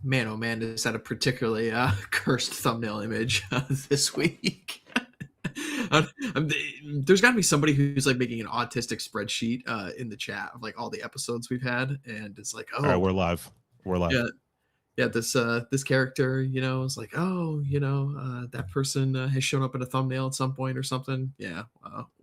Man, oh man, is that a particularly cursed thumbnail image this week? Uh, there's got to be somebody who's like making an autistic spreadsheet in the chat of like all the episodes we've had, and it's like, All right, oh, we're live. We're live. yeah, this character, is like, oh, that person has shown up in a thumbnail at some point or something. Yeah,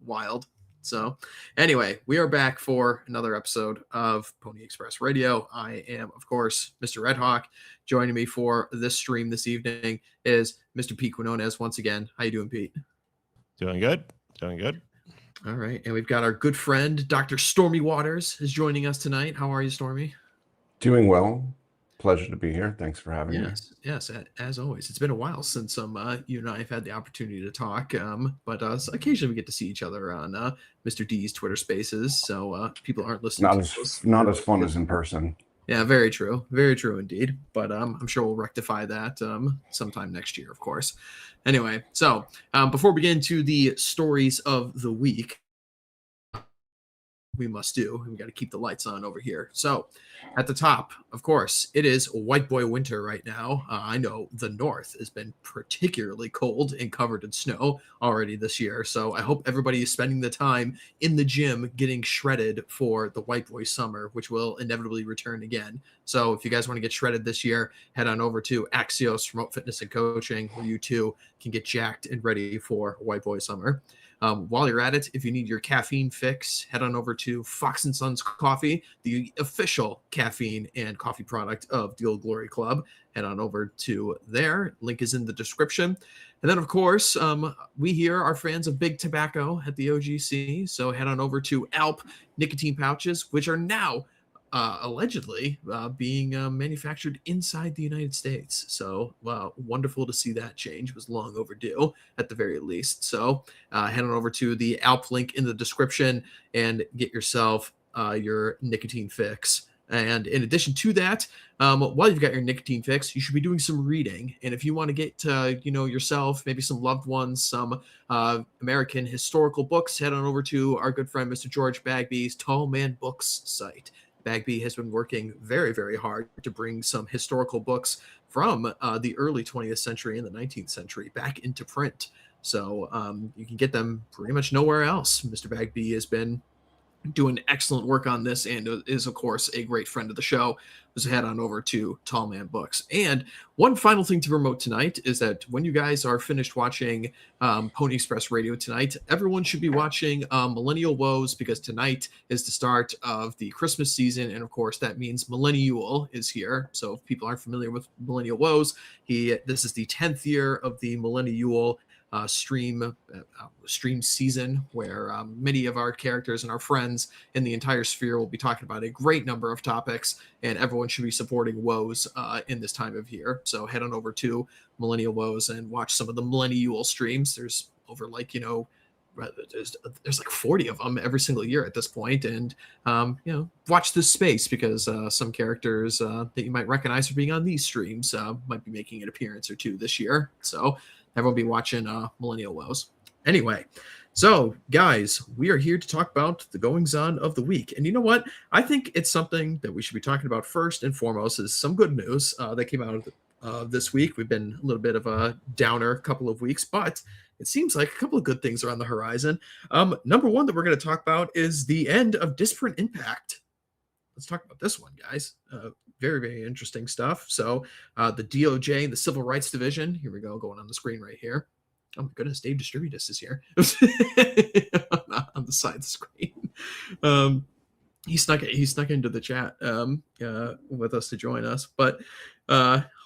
wild. So, anyway, we are back for another episode of Pony Express Radio. I am, of course, Mr. RedHawk. Joining me for this stream this evening is Mr. Pete Quinones once again. How you doing, Pete? Doing good. Doing good. All right, and we've got our good friend Dr. Stormy Waters is joining us tonight. How are you, Stormy? Doing well. Pleasure to be here. Thanks for having me. Yes, as always. It's been a while since you and I have had the opportunity to talk, but occasionally we get to see each other on Mr. D's Twitter Spaces, so people aren't listening. Not as fun as in person. Yeah, very true indeed. But I'm sure we'll rectify that sometime next year, of course. Anyway, so before we get into the stories of the week, we must do. We got to keep the lights on over here. So at the top, of course, it is white boy winter right now. I know the north has been particularly cold and covered in snow already this year. So I hope everybody is spending the time in the gym getting shredded for the white boy summer, which will inevitably return again. So if you guys want to get shredded this year, head on over to Axios Remote Fitness and Coaching, where you too can get jacked and ready for white boy summer. While you're at it, if you need your caffeine fix, head on over to Fox & Sons Coffee, the official caffeine and coffee product of the Old Glory Club. Head on over to there. Link is in the description. And then, of course, we here are fans of Big Tobacco at the OGC. So head on over to Alp nicotine pouches, which are now allegedly being manufactured inside the United States. So wonderful to see that change. It was long overdue at the very least. So head on over to the Alp link in the description and get yourself your nicotine fix. And in addition to that, while you've got your nicotine fix, you should be doing some reading. And if you want to get yourself, maybe some loved ones, some American historical books, head on over to our good friend Mr. George Bagby's Tall Man Books site. Bagby has been working very, very hard to bring some historical books from the early 20th century and the 19th century back into print. So you can get them pretty much nowhere else. Mr. Bagby has been doing excellent work on this and is, of course, a great friend of the show. So head on over to Tall Man Books. And one final thing to promote tonight is that when you guys are finished watching Pony Express Radio tonight, everyone should be watching Millennial Woes, because tonight is the start of the Christmas season. And of course, that means Millennial is here. So if people aren't familiar with Millennial Woes, this is the 10th year of the Millennial stream season, where many of our characters and our friends in the entire sphere will be talking about a great number of topics, and everyone should be supporting Woes in this time of year. So head on over to Millennial Woes and watch some of the Millennial streams. There's over there's like 40 of them every single year at this point. And watch this space, because some characters that you might recognize for being on these streams might be making an appearance or two this year. So everyone be watching Millennial Woes. Anyway, so guys, we are here to talk about the goings-on of the week. And you know what? I think it's something that we should be talking about first and foremost is some good news that came out this week. We've been a little bit of a downer couple of weeks, but it seems like a couple of good things are on the horizon. Number one that we're going to talk about is the end of Disparate Impact. Let's talk about this one, guys. Very, very interesting stuff. So the DOJ and the Civil Rights Division, here we go, going on the screen right here. Oh my goodness, Dave Distributus is here on the side of the screen. He snuck into the chat with us to join us, but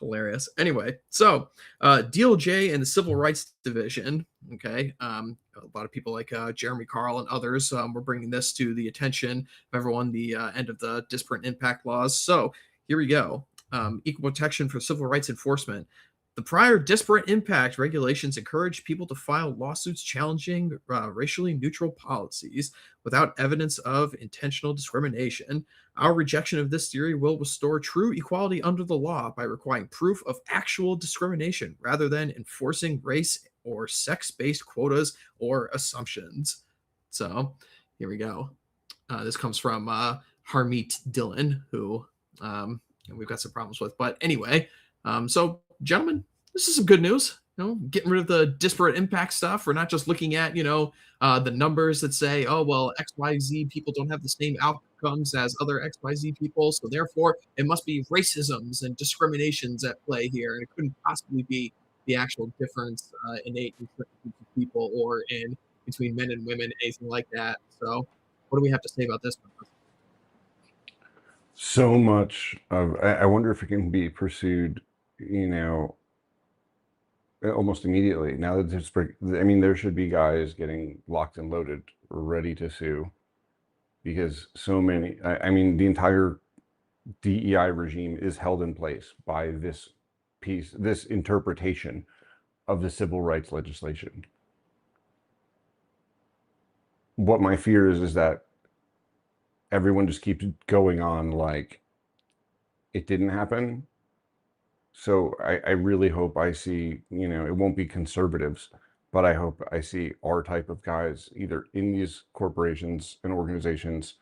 hilarious. Anyway, so DOJ and the Civil Rights Division, okay, a lot of people like Jeremy Carl and others were bringing this to the attention of everyone, the end of the disparate impact laws. So here we go. Equal protection for civil rights enforcement. The prior disparate impact regulations encourage people to file lawsuits challenging racially neutral policies without evidence of intentional discrimination. Our rejection of this theory will restore true equality under the law by requiring proof of actual discrimination rather than enforcing race or sex-based quotas or assumptions. So here we go. This comes from Harmeet Dillon, who we've got some problems with. But anyway, so gentlemen, this is some good news. Getting rid of the disparate impact stuff. We're not just looking at, the numbers that say, oh, well, XYZ people don't have the same outcomes as other XYZ people. So therefore, it must be racisms and discriminations at play here. And it couldn't possibly be the actual difference innate in certain groups of people or in between men and women, anything like that. So what do we have to say about this one? So much of, I wonder if it can be pursued, almost immediately. Now that it's, I mean, there should be guys getting locked and loaded, ready to sue, because so many, I mean, the entire DEI regime is held in place by this interpretation of the civil rights legislation. What my fear is that everyone just keeps going on like it didn't happen. So I really hope I see, it won't be conservatives, but I hope I see our type of guys either in these corporations and organizations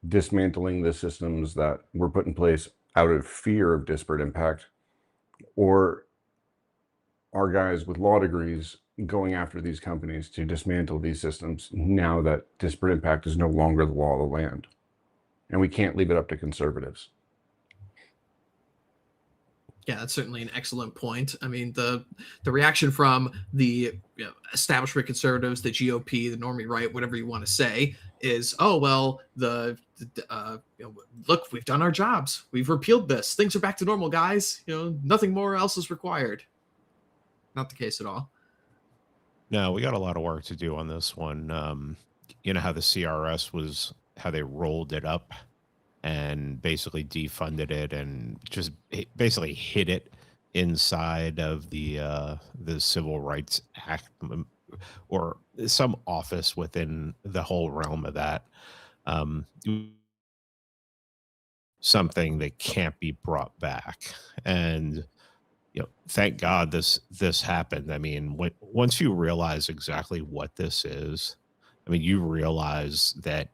dismantling the systems that were put in place out of fear of disparate impact, or our guys with law degrees going after these companies to dismantle these systems now that disparate impact is no longer the law of the land. And we can't leave it up to conservatives. Yeah, that's certainly an excellent point. I mean, the reaction from the establishment conservatives, the GOP, the normie right, whatever you want to say, is, oh, well, look, we've done our jobs. We've repealed this. Things are back to normal, guys. Nothing more else is required. Not the case at all. No, we got a lot of work to do on this one. You know how the CRS was, how they rolled it up and basically defunded it and just basically hid it inside of the Civil Rights Act or some office within the whole realm of that. Something that can't be brought back. And thank God this happened. I mean, once you realize exactly what this is, I mean, you realize that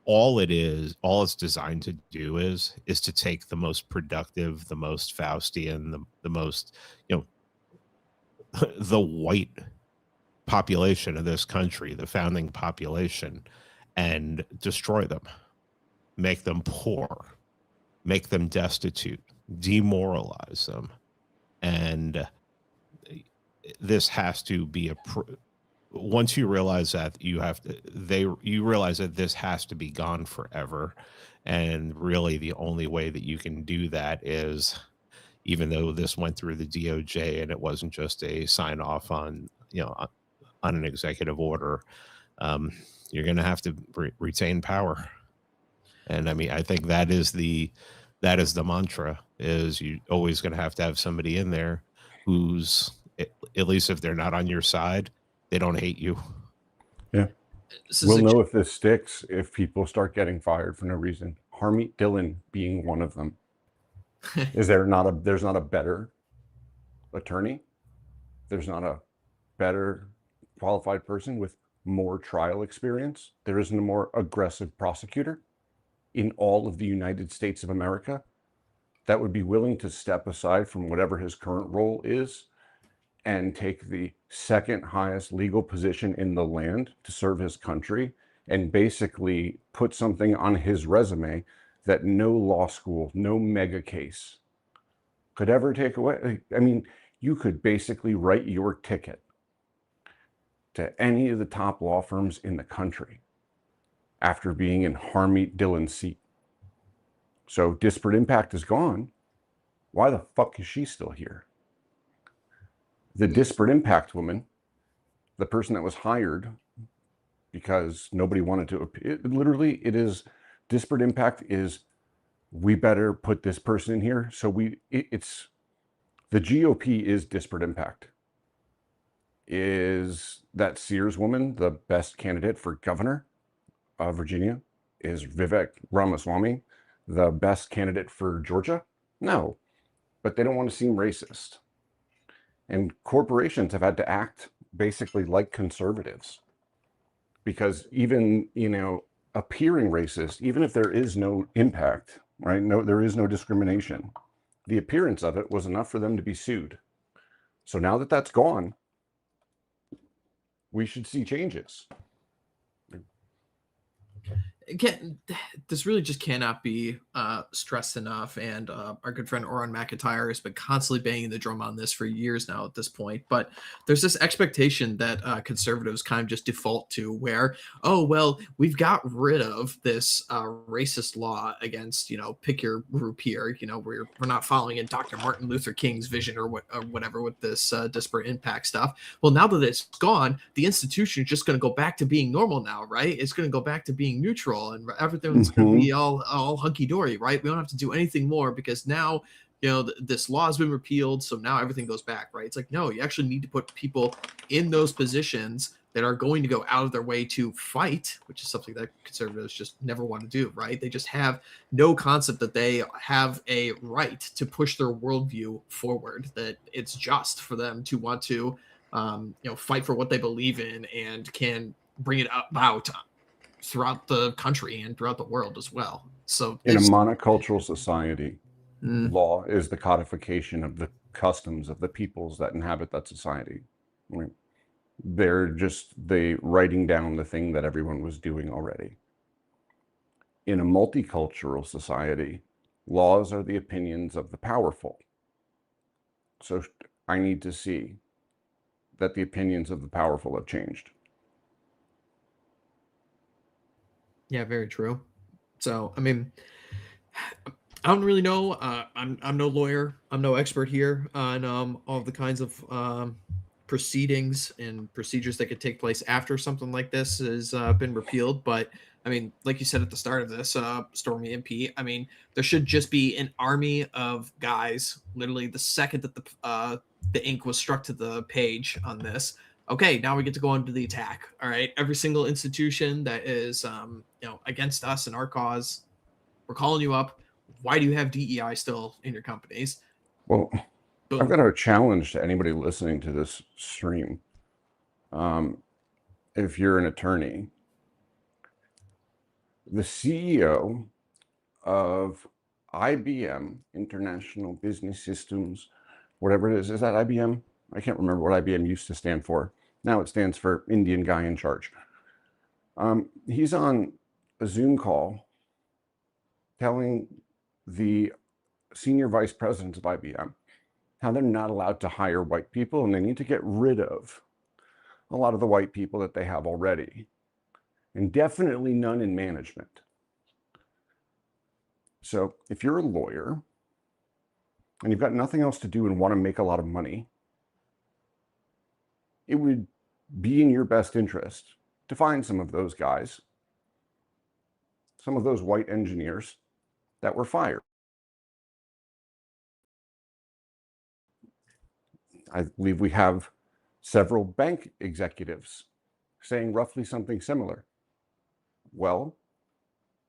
all it's designed to do is to take the most productive, the most Faustian, the most, the white population of this country, the founding population, and destroy them, make them poor, make them destitute, demoralize them. And this has to be once you realize that you realize that this has to be gone forever. And really the only way that you can do that is, even though this went through the DOJ and it wasn't just a sign off on, on an executive order, you're going to have to retain power. And I mean, I think that is the mantra, is you always going to have somebody in there who's, at least if they're not on your side, they don't hate you. Yeah. We'll know if this sticks if people start getting fired for no reason. Harmeet Dillon being one of them. There's not a better attorney. There's not a better qualified person with more trial experience. There isn't a more aggressive prosecutor in all of the United States of America that would be willing to step aside from whatever his current role is and take the second highest legal position in the land to serve his country and basically put something on his resume that no law school, no mega case could ever take away. I mean, you could basically write your ticket to any of the top law firms in the country after being in Harmeet Dillon's seat. So disparate impact is gone. Why the fuck is she still here? The disparate impact woman, the person that was hired because nobody wanted to, it is disparate impact is, we better put this person in here. So it's the GOP is disparate impact. Is that Sears woman the best candidate for governor of Virginia? Is Vivek Ramaswamy the best candidate for Georgia? No, but they don't want to seem racist. And corporations have had to act basically like conservatives, because even, appearing racist, even if there is no impact, right? No, there is no discrimination. The appearance of it was enough for them to be sued. So now that that's gone, we should see changes. This really just cannot be stressed enough. And our good friend Oran McIntyre has been constantly banging the drum on this for years now at this point. But there's this expectation that conservatives kind of just default to where, oh, well, we've got rid of this racist law against, pick your group here. We're not following in Dr. Martin Luther King's vision or whatever with this disparate impact stuff. Well, now that it's gone, the institution is just going to go back to being normal now, right? It's going to go back to being neutral. And everything's going to be all hunky-dory, right? We don't have to do anything more because now, this law has been repealed, so now everything goes back, right? It's like, no, you actually need to put people in those positions that are going to go out of their way to fight, which is something that conservatives just never want to do, right? They just have no concept that they have a right to push their worldview forward, that it's just for them to want to, fight for what they believe in and can bring it about throughout the country and throughout the world as well. So in a monocultural society, law is the codification of the customs of the peoples that inhabit that society. Right? They're just writing down the thing that everyone was doing already. In a multicultural society, laws are the opinions of the powerful. So I need to see that the opinions of the powerful have changed. Yeah, very true. So, I mean, I don't really know. I'm no lawyer. I'm no expert here on all the kinds of proceedings and procedures that could take place after something like this has been repealed. But I mean, like you said at the start of this, Stormy MP, I mean, there should just be an army of guys. Literally, the second that the ink was struck to the page on this. Okay, now we get to go into the attack. All right, every single institution that is, against us and our cause, we're calling you up. Why do you have DEI still in your companies? Well, boom. I've got a challenge to anybody listening to this stream. If you're an attorney, the CEO of IBM, International Business Systems, whatever it is that IBM? I can't remember what IBM used to stand for. Now it stands for Indian guy in charge. He's on a Zoom call telling the senior vice presidents of IBM how they're not allowed to hire white people and they need to get rid of a lot of the white people that they have already, and definitely none in management. So if you're a lawyer and you've got nothing else to do and want to make a lot of money, it would be in your best interest to find some of those guys, some of those white engineers that were fired. I believe we have several bank executives saying roughly something similar. Well,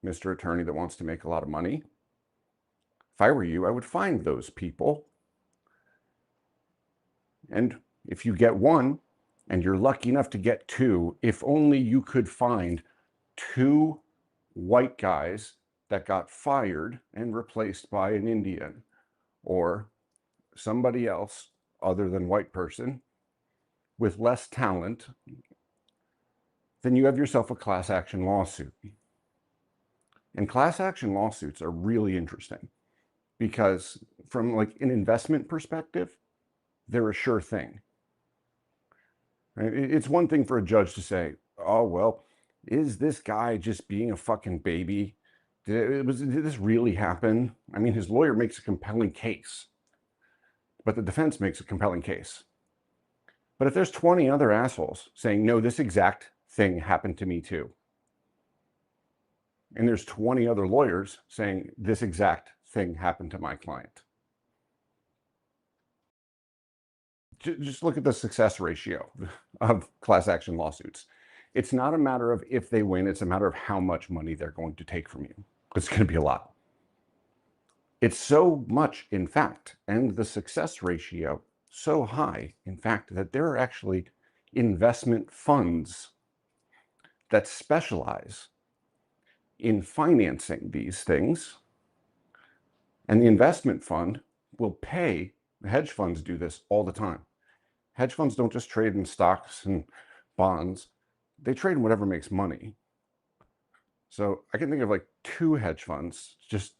Mr. Attorney that wants to make a lot of money, if I were you, I would find those people. And if you get one, and you're lucky enough to get two, if only you could find two white guys that got fired and replaced by an Indian or somebody else other than white person with less talent, then you have yourself a class action lawsuit. And class action lawsuits are really interesting because from like an investment perspective, they're a sure thing. Right? It's one thing for a judge to say, oh, well, is this guy just being a fucking baby? Did this really happen? I mean, his lawyer makes a compelling case, but the defense makes a compelling case. But if there's 20 other assholes saying, no, this exact thing happened to me too, and there's 20 other lawyers saying this exact thing happened to my client, just look at the success ratio of class action lawsuits. It's not a matter of if they win, it's a matter of how much money they're going to take from you. It's going to be a lot. It's so much, in fact, and the success ratio so high, in fact, that there are actually investment funds that specialize in financing these things And the investment fund will pay, the hedge funds do this all the time. Hedge funds don't just trade in stocks and bonds, they trade in whatever makes money. So I can think of like 2 hedge funds just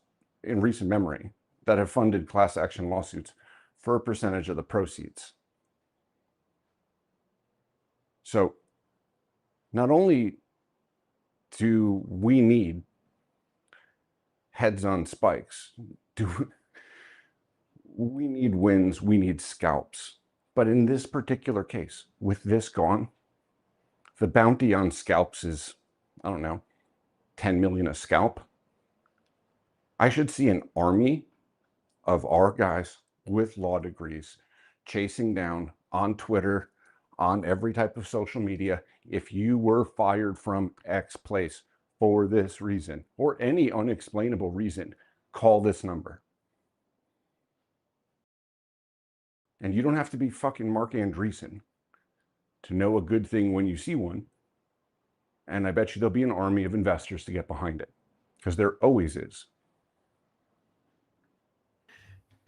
in recent memory that have funded class action lawsuits for a percentage of the proceeds. So not only do we need heads on spikes, we need wins, we need scalps. But in this particular case, with this gone, the bounty on scalps is, I don't know, 10 million a scalp. I should see an army of our guys with law degrees chasing down on Twitter, on every type of social media, if you were fired from X place for this reason or any unexplainable reason, call this number. And you don't have to be fucking Mark Andreessen to know a good thing when you see one. And I bet you there'll be an army of investors to get behind it, because there always is.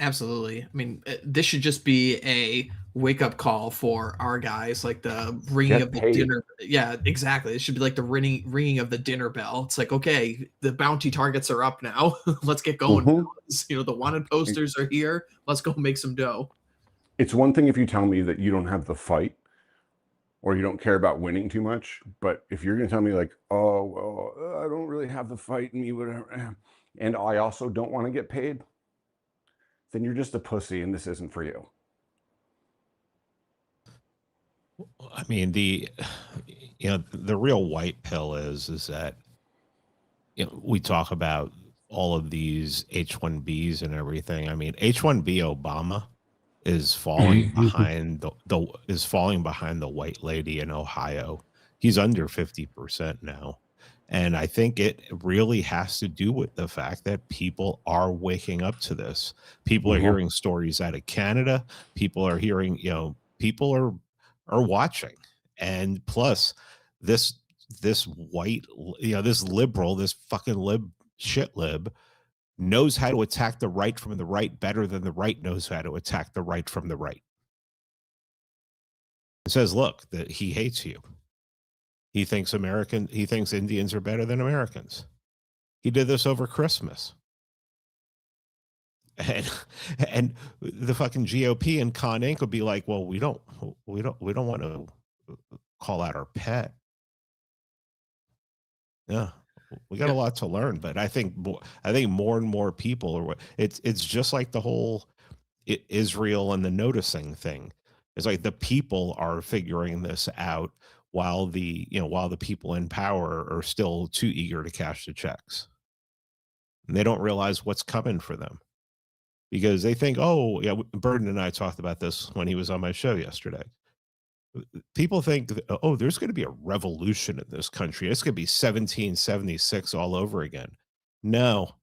Absolutely. I mean, this should just be a wake-up call for our guys, like the ringing of the dinner. Yeah, exactly. It should be like the ringing of the dinner bell. It's like, okay, the bounty targets are up now. Let's get going. You know, the wanted posters are here. Let's go make some dough. It's one thing if you tell me that you don't have the fight or you don't care about winning too much, but if you're going to tell me like, oh, well, I don't really have the fight in me, whatever, and I also don't want to get paid, then you're just a pussy and this isn't for you. I mean, the real white pill is that, we talk about all of these H-1Bs and everything. I mean, H-1B Obama is falling behind the white lady in Ohio. He's under 50% now. And I think it really has to do with the fact that people are waking up to this. People are hearing stories out of Canada. People are hearing, people are watching. And plus this white, this liberal, this fucking shit lib knows how to attack the right from the right better than the right knows how to attack the right from the right. It says, look, that he hates you. He thinks Indians are better than Americans. He did this over Christmas. And the fucking GOP and Con Inc. would be like, well, we don't want to call out our pet. Yeah. We got a lot to learn, but I think more and more people it's just like the whole Israel and the noticing thing. It's like the people are figuring this out while the people in power are still too eager to cash the checks. And they don't realize what's coming for them because they think, oh, yeah, Burden and I talked about this when he was on my show yesterday. People think, oh, there's going to be a revolution in this country. It's going to be 1776 all over again. No.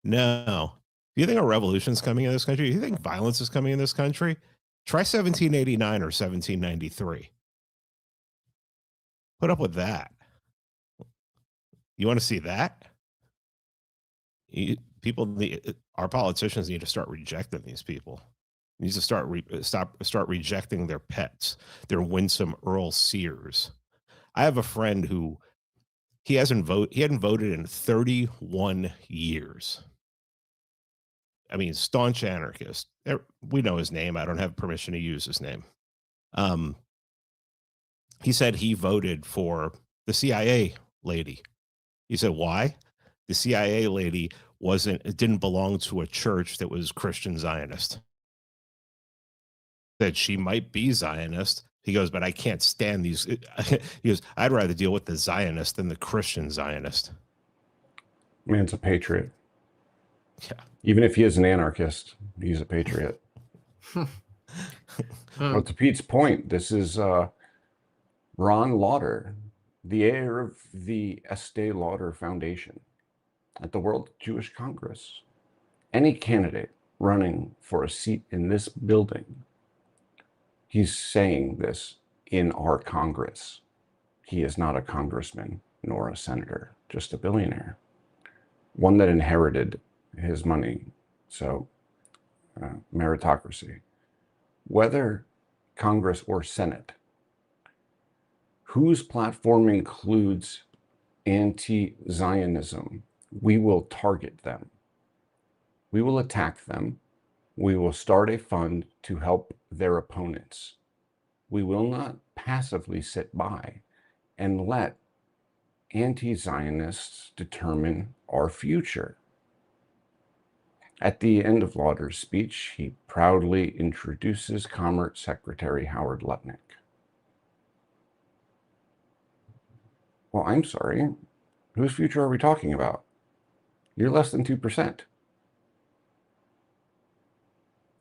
Do you think a revolution's coming in this country? Do you think violence is coming in this country? Try 1789 or 1793. Put up with that. You want to see that? Our politicians need to start rejecting these people. Needs to start rejecting their pets, their winsome Earl Sears. I have a friend who he hadn't voted in 31 years. I mean, staunch anarchist. We know his name. I don't have permission to use his name. He said he voted for the CIA lady. He said, why? The CIA lady didn't belong to a church that was Christian Zionist. That she might be Zionist. He goes, but I can't stand these. He goes, I'd rather deal with the Zionist than the Christian Zionist. Man's a patriot. Yeah. Even if he is an anarchist, he's a patriot. Well, to Pete's point, this is Ron Lauder, the heir of the Estee Lauder Foundation at the World Jewish Congress. Any candidate running for a seat in this building, he's saying this in our Congress. He is not a congressman nor a senator, just a billionaire. One that inherited his money So, meritocracy. Whether Congress or Senate, whose platform includes anti-Zionism, we will target them. We will attack them. We will start a fund to help their opponents. We will not passively sit by and let anti-Zionists determine our future. At the end of Lauder's speech, he proudly introduces Commerce Secretary Howard Lutnick. Well, I'm sorry. Whose future are we talking about? You're less than 2%.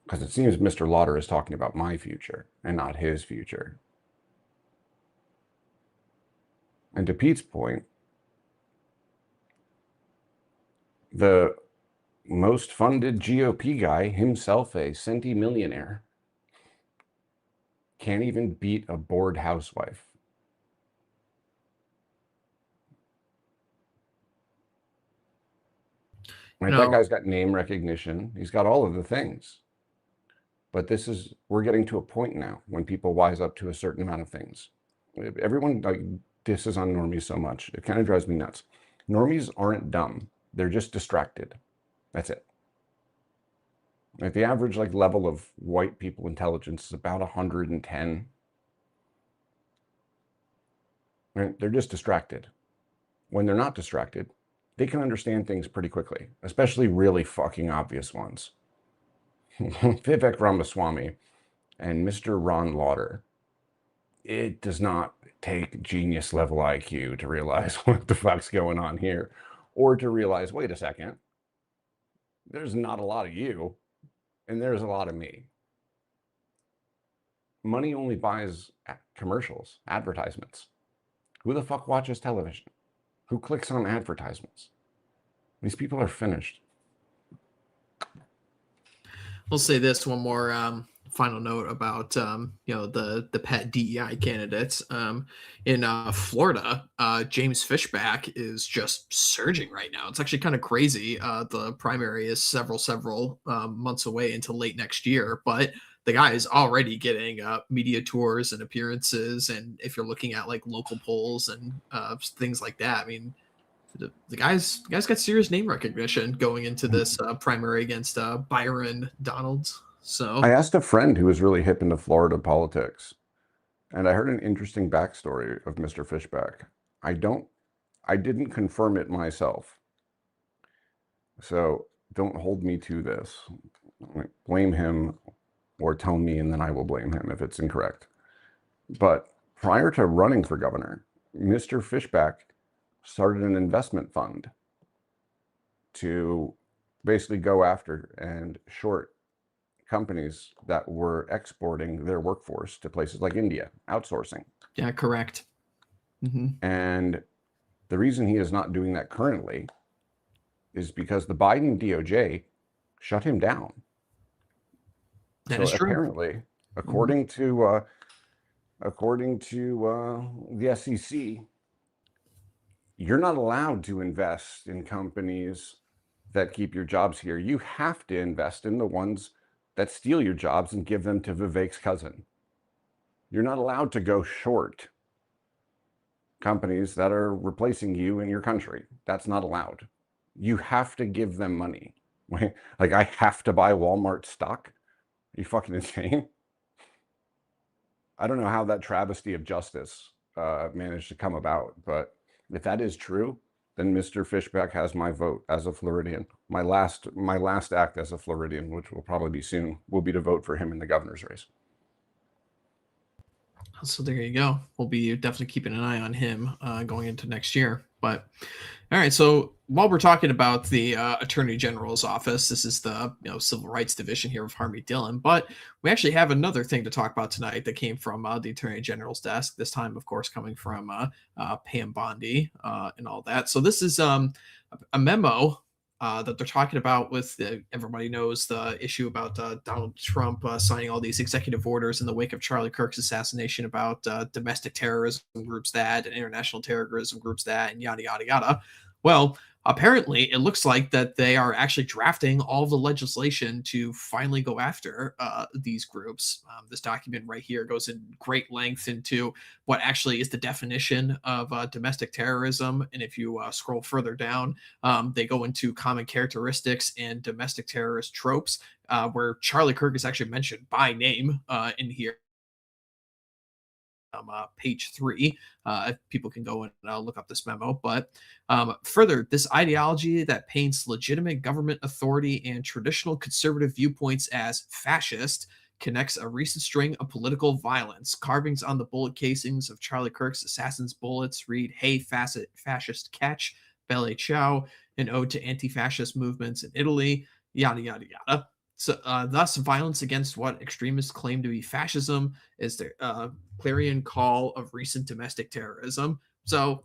Because it seems Mr. Lauder is talking about my future and not his future. And to Pete's point, the most funded GOP guy, himself a centimillionaire, can't even beat a bored housewife. Right? No. That guy's got name recognition. He's got all of the things. But we're getting to a point now when people wise up to a certain amount of things. Everyone disses on normies so much. It kind of drives me nuts. Normies aren't dumb. They're just distracted. That's it. Like the average level of white people intelligence is about 110. Right? They're just distracted. When they're not distracted, they can understand things pretty quickly, especially really fucking obvious ones. Vivek Ramaswamy and Mr. Ron Lauder, it does not take genius level IQ to realize what the fuck's going on here, or to realize, wait a second, there's not a lot of you, and there's a lot of me. Money only buys commercials, advertisements. Who the fuck watches television? Who clicks on advertisements? These people are finished. We'll say this one more final note about the pet DEI candidates in Florida. James Fishback is just surging right now. It's actually kind of crazy. The primary is several months away into late next year, but the guy is already getting media tours and appearances. And if you're looking at local polls and things like that, I mean, the guy's got serious name recognition going into this primary against Byron Donalds. So I asked a friend who was really hip into Florida politics, and I heard an interesting backstory of Mr. Fishback. I didn't confirm it myself, so don't hold me to this. Blame him or tell me, and then I will blame him if it's incorrect. But prior to running for governor, Mr. Fishback started an investment fund to basically go after and short companies that were exporting their workforce to places like India, outsourcing. Yeah, correct. Mm-hmm. And the reason he is not doing that currently is because the Biden DOJ shut him down. That is true. Apparently, according to the SEC, you're not allowed to invest in companies that keep your jobs here. You have to invest in the ones that steal your jobs and give them to Vivek's cousin. You're not allowed to go short companies that are replacing you in your country. That's not allowed. You have to give them money. I have to buy Walmart stock? Are you fucking insane? I don't know how that travesty of justice managed to come about, but if that is true, then Mr. Fishback has my vote as a Floridian. My last act as a Floridian, which will probably be soon, will be to vote for him in the governor's race. So there you go. We'll be definitely keeping an eye on him going into next year. But all right, so while we're talking about the Attorney General's office, this is the Civil Rights Division here of Harmeet Dillon, but we actually have another thing to talk about tonight that came from the Attorney General's desk. This time, of course, coming from Pam Bondi and all that. So this is a memo that they're talking about with everybody knows the issue about Donald Trump signing all these executive orders in the wake of Charlie Kirk's assassination about domestic terrorism groups that and international terrorism groups that and yada, yada, yada. Well, apparently it looks like that they are actually drafting all of the legislation to finally go after these groups. This document right here goes in great length into what actually is the definition of domestic terrorism. And if you scroll further down, they go into common characteristics and domestic terrorist tropes, where Charlie Kirk is actually mentioned by name in here. Page 3. People can go and look up this memo. But further, this ideology that paints legitimate government authority and traditional conservative viewpoints as fascist connects a recent string of political violence. Carvings on the bullet casings of Charlie Kirk's assassin's bullets read, "Hey, fascist catch, Belle Ciao," an ode to anti-fascist movements in Italy, yada, yada, yada. So, thus, violence against what extremists claim to be fascism is their clarion call of recent domestic terrorism. So,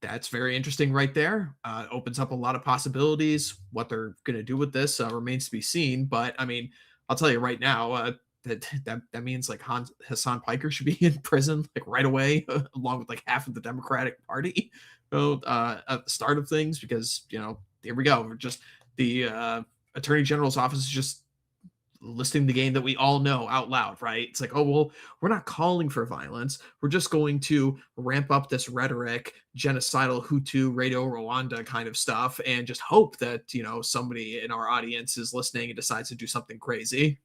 that's very interesting right there. Opens up a lot of possibilities. What they're going to do with this remains to be seen. But I mean, I'll tell you right now, that means like Hassan Piker should be in prison like right away, along with like half of the Democratic Party. At the start of things, because here we go. We're just the Attorney General's office is just listing the game that we all know out loud, right? It's like, oh, well, we're not calling for violence. We're just going to ramp up this rhetoric, genocidal Hutu, Radio Rwanda kind of stuff, and just hope that, somebody in our audience is listening and decides to do something crazy.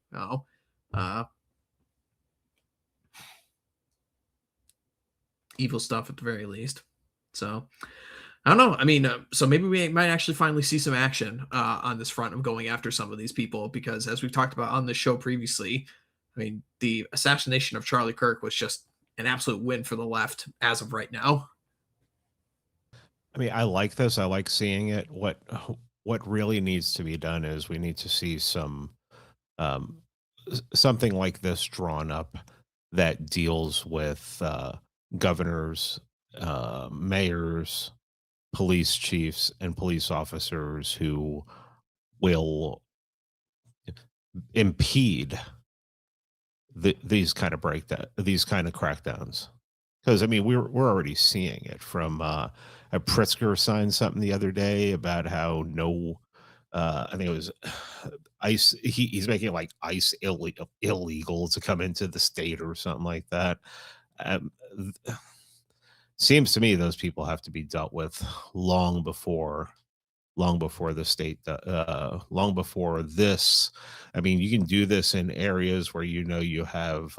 Evil stuff at the very least. So I don't know. I mean, so maybe we might actually finally see some action on this front of going after some of these people, because as we've talked about on the show previously, I mean, the assassination of Charlie Kirk was just an absolute win for the left as of right now. I mean, I like this. I like seeing it. What really needs to be done is we need to see some something like this drawn up that deals with governors, mayors, police chiefs, and police officers who will impede these kind of crackdowns. Because I mean, we're already seeing it from Pritzker signed something the other day about how I think it was ICE. He's making like ICE illegal to come into the state or something like that. Seems to me those people have to be dealt with long before the state, long before this. I mean, you can do this in areas where you have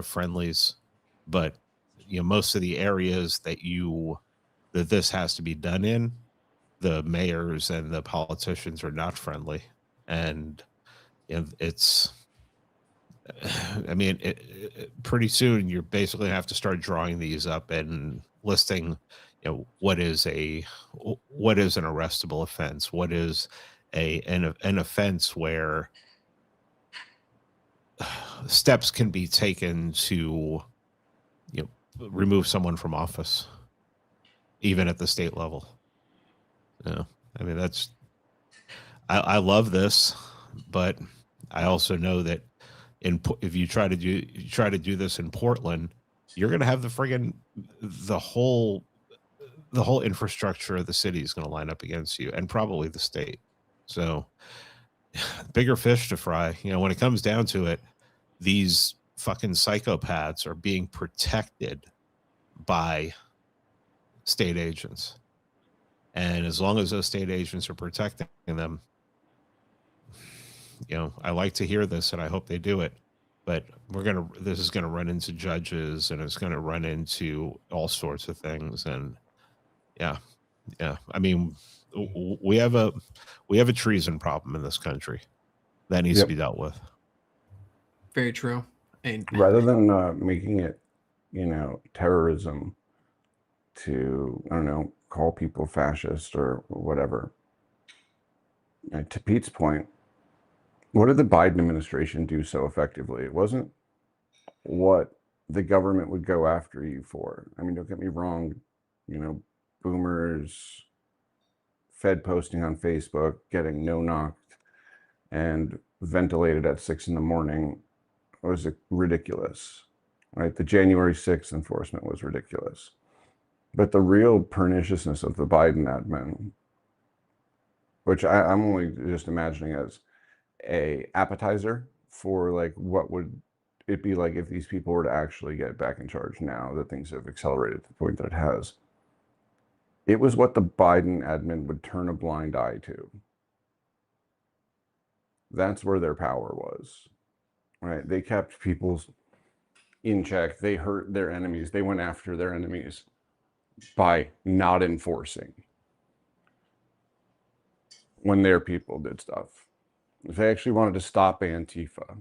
friendlies, but most of the areas that this has to be done in, the mayors and the politicians are not friendly, and it's. I mean, pretty soon you're basically going to have to start drawing these up and listing, what is an arrestable offense, what is an offense where steps can be taken to, remove someone from office, even at the state level. I mean, I love this, but I also know that if you try to do this in Portland, you're going to have the whole infrastructure of the city is going to line up against you, and probably the state. So bigger fish to fry. When it comes down to it, these fucking psychopaths are being protected by state agents. And as long as those state agents are protecting them, I like to hear this, and I hope they do it, but this is going to run into judges, and it's going to run into all sorts of things. And yeah. I mean, we have a treason problem in this country that needs to be dealt with. Very true. And rather than making it, terrorism to, I don't know, call people fascist or whatever. To Pete's point, what did the Biden administration do so effectively? It wasn't what the government would go after you for. I mean, don't get me wrong, boomers, Fed posting on Facebook, getting no-knocked and ventilated at 6 a.m. was ridiculous, right? The January 6th enforcement was ridiculous. But the real perniciousness of the Biden admin, which I'm only just imagining as a appetizer for like what would it be like if these people were to actually get back in charge now that things have accelerated to the point that it has. It was what the Biden admin would turn a blind eye to. That's where their power was, right? They kept people in check. They hurt their enemies. They went after their enemies by not enforcing when their people did stuff. If they actually wanted to stop Antifa,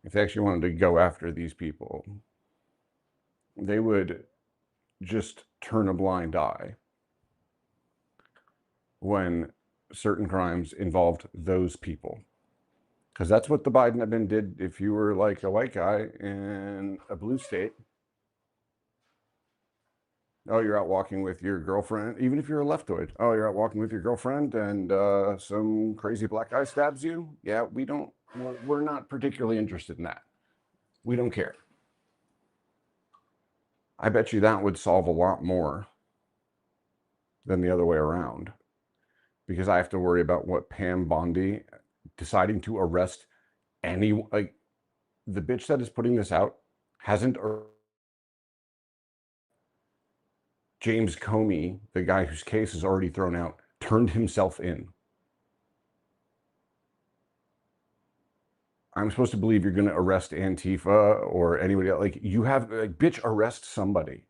if they actually wanted to go after these people, they would just turn a blind eye when certain crimes involved those people. Because that's what the Biden admin did if you were like a white guy in a blue state. Oh, you're out walking with your girlfriend, even if you're a leftoid. Oh, you're out walking with your girlfriend and some crazy black guy stabs you. Yeah, we're not particularly interested in that. We don't care. I bet you that would solve a lot more than the other way around. Because I have to worry about what Pam Bondi deciding to arrest any, like, the bitch that is putting this out hasn't. James Comey, the guy whose case is already thrown out, turned himself in. I'm supposed to believe you're going to arrest Antifa or anybody else. Like, you have, like, bitch, arrest somebody.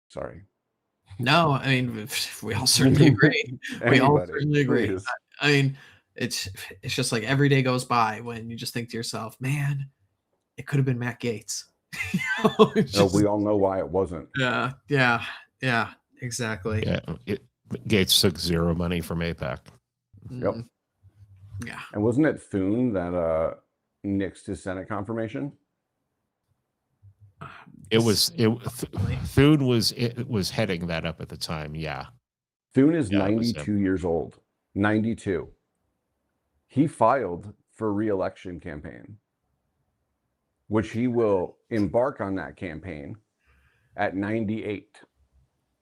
Sorry. No, I mean, we all certainly agree. We all Anybody, certainly agree. please. I mean, it's just like every day goes by when you just think to yourself, man, it could have been Matt Gaetz. You know, it's No, just- we all know why it wasn't. yeah, exactly. Yeah, Gates took zero money from AIPAC. Yep. Yeah. And wasn't it Thune that nixed his Senate confirmation? Thune was heading that up at the time. Yeah. Thune is Yeah, 92 years old. 92. He filed for re-election campaign, which he will embark on that campaign at 98.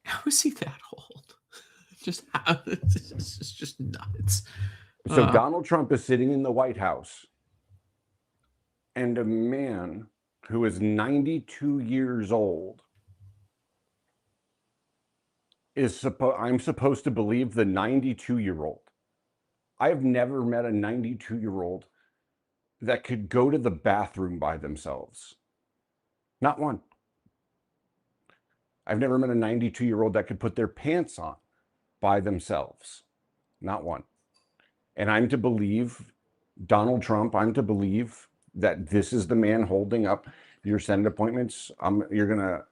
How is he that old? It's just nuts. So Donald Trump is sitting in the White House, and a man who is 92 years old is I'm supposed to believe the 92-year-old. I have never met a 92-year-old that could go to the bathroom by themselves. Not one. I've never met a 92-year-old that could put their pants on by themselves. Not one. And I'm to believe Donald Trump. I'm to believe that this is the man holding up your Senate appointments. You're gonna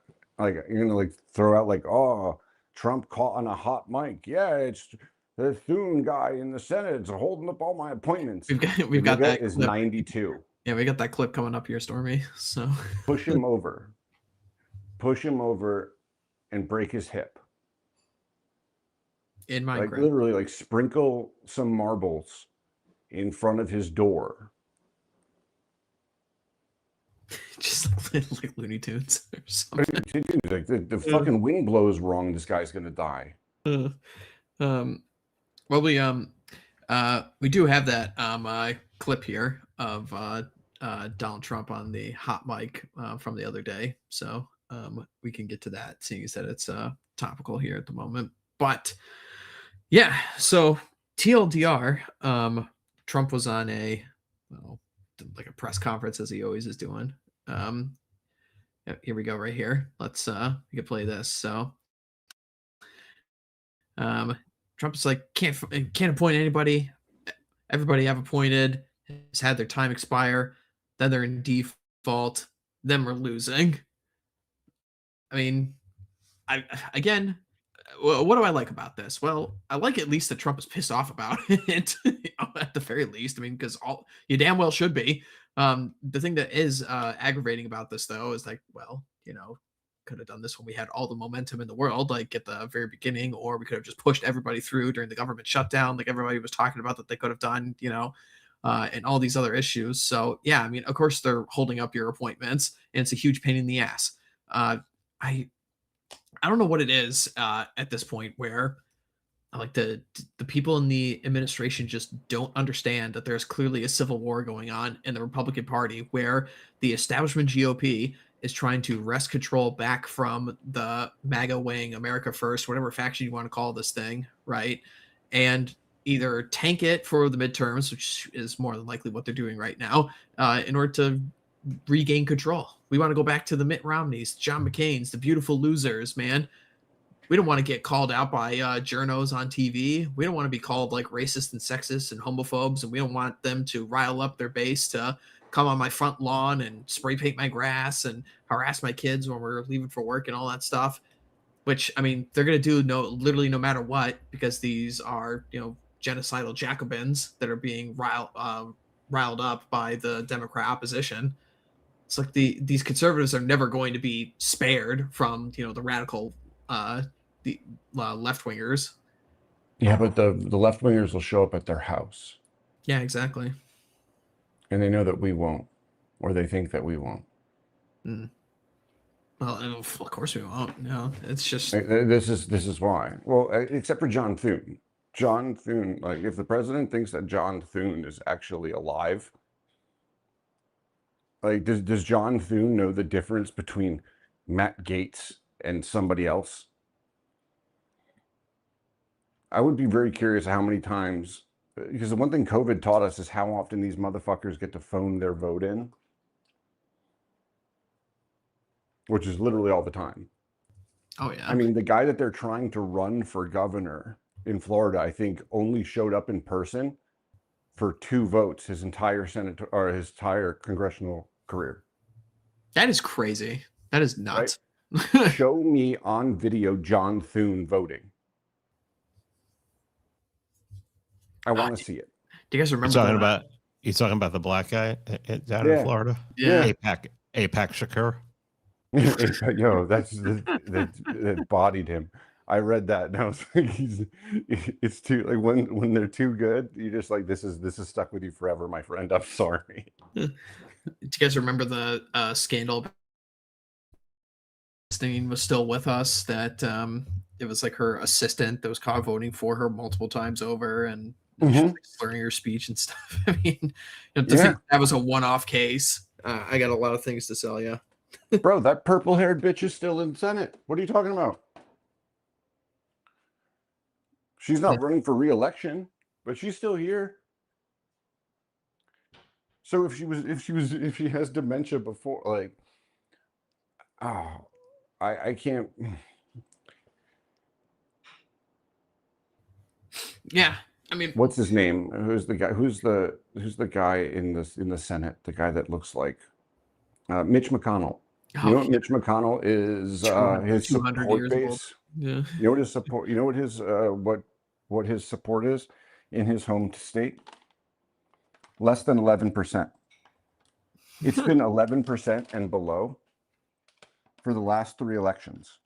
throw out like, oh, Trump caught on a hot mic. Yeah, it's the Thune guy in the Senate holding up all my appointments. We've got that is clip. 92. Yeah, we got that clip coming up here, Stormy. So push him over and break his hip. In Minecraft. Like literally, like sprinkle some marbles in front of his door. Just like Looney Tunes or something. Like the fucking wind blows wrong. This guy's gonna die. Well, we do have that clip here of Donald Trump on the hot mic from the other day, so we can get to that, seeing as that it's topical here at the moment. But yeah, so TLDR, Trump was on a press conference, as he always is doing. Here we go, right here. Let's you can play this. So Trump's like, can't appoint anybody. Everybody I've appointed has had their time expire. Then they're in default. Then we're losing. I mean, what do I like about this? Well, I like at least that Trump is pissed off about it, at the very least. I mean, because you damn well should be. The thing that is aggravating about this, though, is like, well, could have done this when we had all the momentum in the world, like at the very beginning, or we could have just pushed everybody through during the government shutdown, like everybody was talking about that they could have done, and all these other issues. So yeah, I mean, of course they're holding up your appointments, and it's a huge pain in the ass. I don't know what it is at this point where like the people in the administration just don't understand that there's clearly a civil war going on in the Republican Party, where the establishment GOP is trying to wrest control back from the MAGA wing, America First, whatever faction you want to call this thing, right? And either tank it for the midterms, which is more than likely what they're doing right now, in order to regain control. We want to go back to the Mitt Romneys, John McCain's, the beautiful losers, man. We don't want to get called out by journos on TV. We don't want to be called like racist and sexist and homophobes, and we don't want them to rile up their base to come on my front lawn and spray paint my grass and harass my kids when we're leaving for work and all that stuff. Which, I mean, they're going to do literally no matter what, because these are, genocidal Jacobins that are being riled up by the Democrat opposition. It's like these conservatives are never going to be spared from, the radical left wingers. Yeah, but the left wingers will show up at their house. Yeah, exactly. And they know that we won't, or they think that we won't. Well, of course we won't. No, it's just this is why. Well, except for John Thune. John Thune, like if the president thinks that John Thune is actually alive, like does John Thune know the difference between Matt Gaetz and somebody else? I would be very curious how many times, because the one thing COVID taught us is how often these motherfuckers get to phone their vote in, which is literally all the time. Oh yeah. I mean, the guy that they're trying to run for governor in Florida, I think, only showed up in person for 2 votes his entire his entire congressional career. That is crazy. That is nuts. Right? Show me on video John Thune voting. I want to see it. Do you guys remember? You talking about the black guy down in Florida? Yeah. APAC Shakur. Yo, that bodied him. I read that and I was like, it's too, like when they're too good, you just like, this is stuck with you forever, my friend. I'm sorry. Do you guys remember the scandal? Stinging was still with us, that it was like her assistant that was caught voting for her multiple times over, and she was, like, slurring her speech and stuff. I mean, to think that was a one-off case. I got a lot of things to sell you. Bro, that purple-haired bitch is still in Senate. What are you talking about? She's not running for re-election, but she's still here. So if she has dementia before, like, oh, I can't. Yeah, I mean, what's his name? Who's the guy? Who's the guy in the Senate? The guy that looks like Mitch McConnell. You know what Mitch McConnell is? His support base. Yeah. You know what his support? You know what his what his support is in his home state? Less than 11%. It's been 11% and below for the last 3 elections.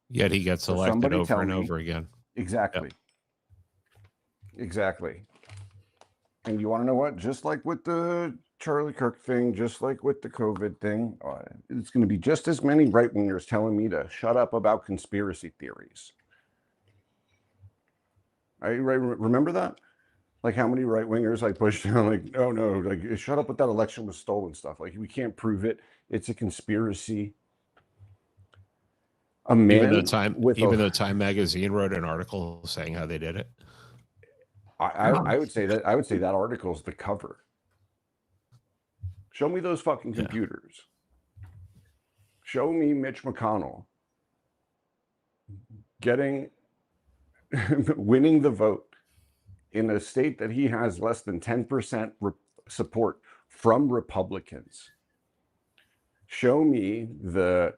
Yet he gets elected over and over again. Exactly. Yep. Exactly. And you want to know what? Just like with the Charlie Kirk thing, just like with the COVID thing, it's going to be just as many right-wingers telling me to shut up about conspiracy theories. Remember that? Like how many right-wingers I pushed down, like, oh no, like shut up with that election was stolen stuff. Like we can't prove it. It's a conspiracy. A man even though Time Magazine wrote an article saying how they did it. I would say that article is the cover. Show me those fucking computers. Show me Mitch McConnell winning the vote in a state that he has less than 10% support from Republicans. Show me the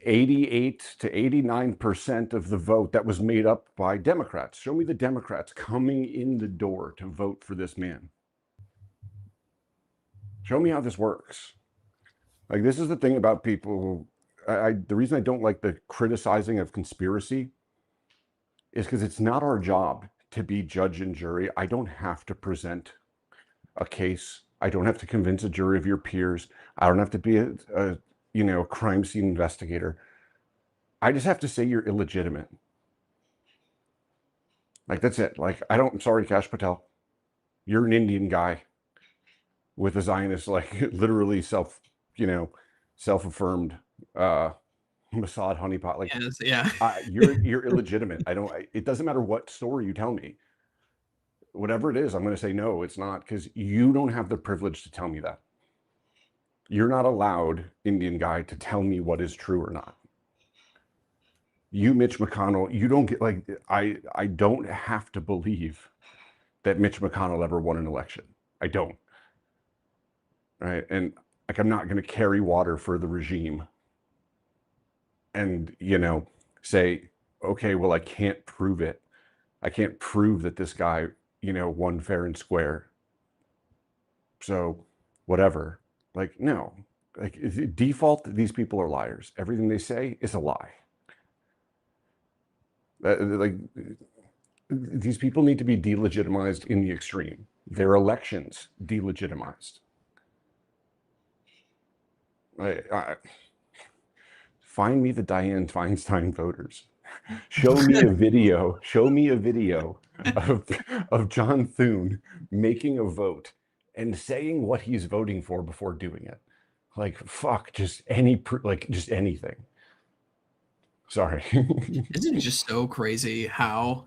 88 to 89% of the vote that was made up by Democrats. Show me the Democrats coming in the door to vote for this man. Show me how this works. Like, this is the thing about people. The reason I don't like the criticizing of conspiracy is because it's not our job to be judge and jury. I don't have to present a case. I don't have to convince a jury of your peers. I don't have to be a crime scene investigator. I just have to say you're illegitimate. Like, that's it. Like, I'm sorry, Kash Patel. You're an Indian guy with a Zionist, like, literally self-affirmed Mossad honeypot. Like, Yes, yeah. You're illegitimate. It doesn't matter what story you tell me. Whatever it is, I'm going to say, no, it's not, because you don't have the privilege to tell me that. You're not allowed, Indian guy, to tell me what is true or not. You, Mitch McConnell, you don't get, like, I don't have to believe that Mitch McConnell ever won an election. I don't. Right? And, like, I'm not going to carry water for the regime and, say, okay, well, I can't prove it. I can't prove that this guy, won fair and square. So whatever. Like, no. Like, default, these people are liars. Everything they say is a lie. Like, these people need to be delegitimized in the extreme. Their elections delegitimized. Find me the Dianne Feinstein voters. Show me a video. Show me a video of John Thune making a vote and saying what he's voting for before doing it. Like, fuck, just anything. Sorry. Isn't it just so crazy how,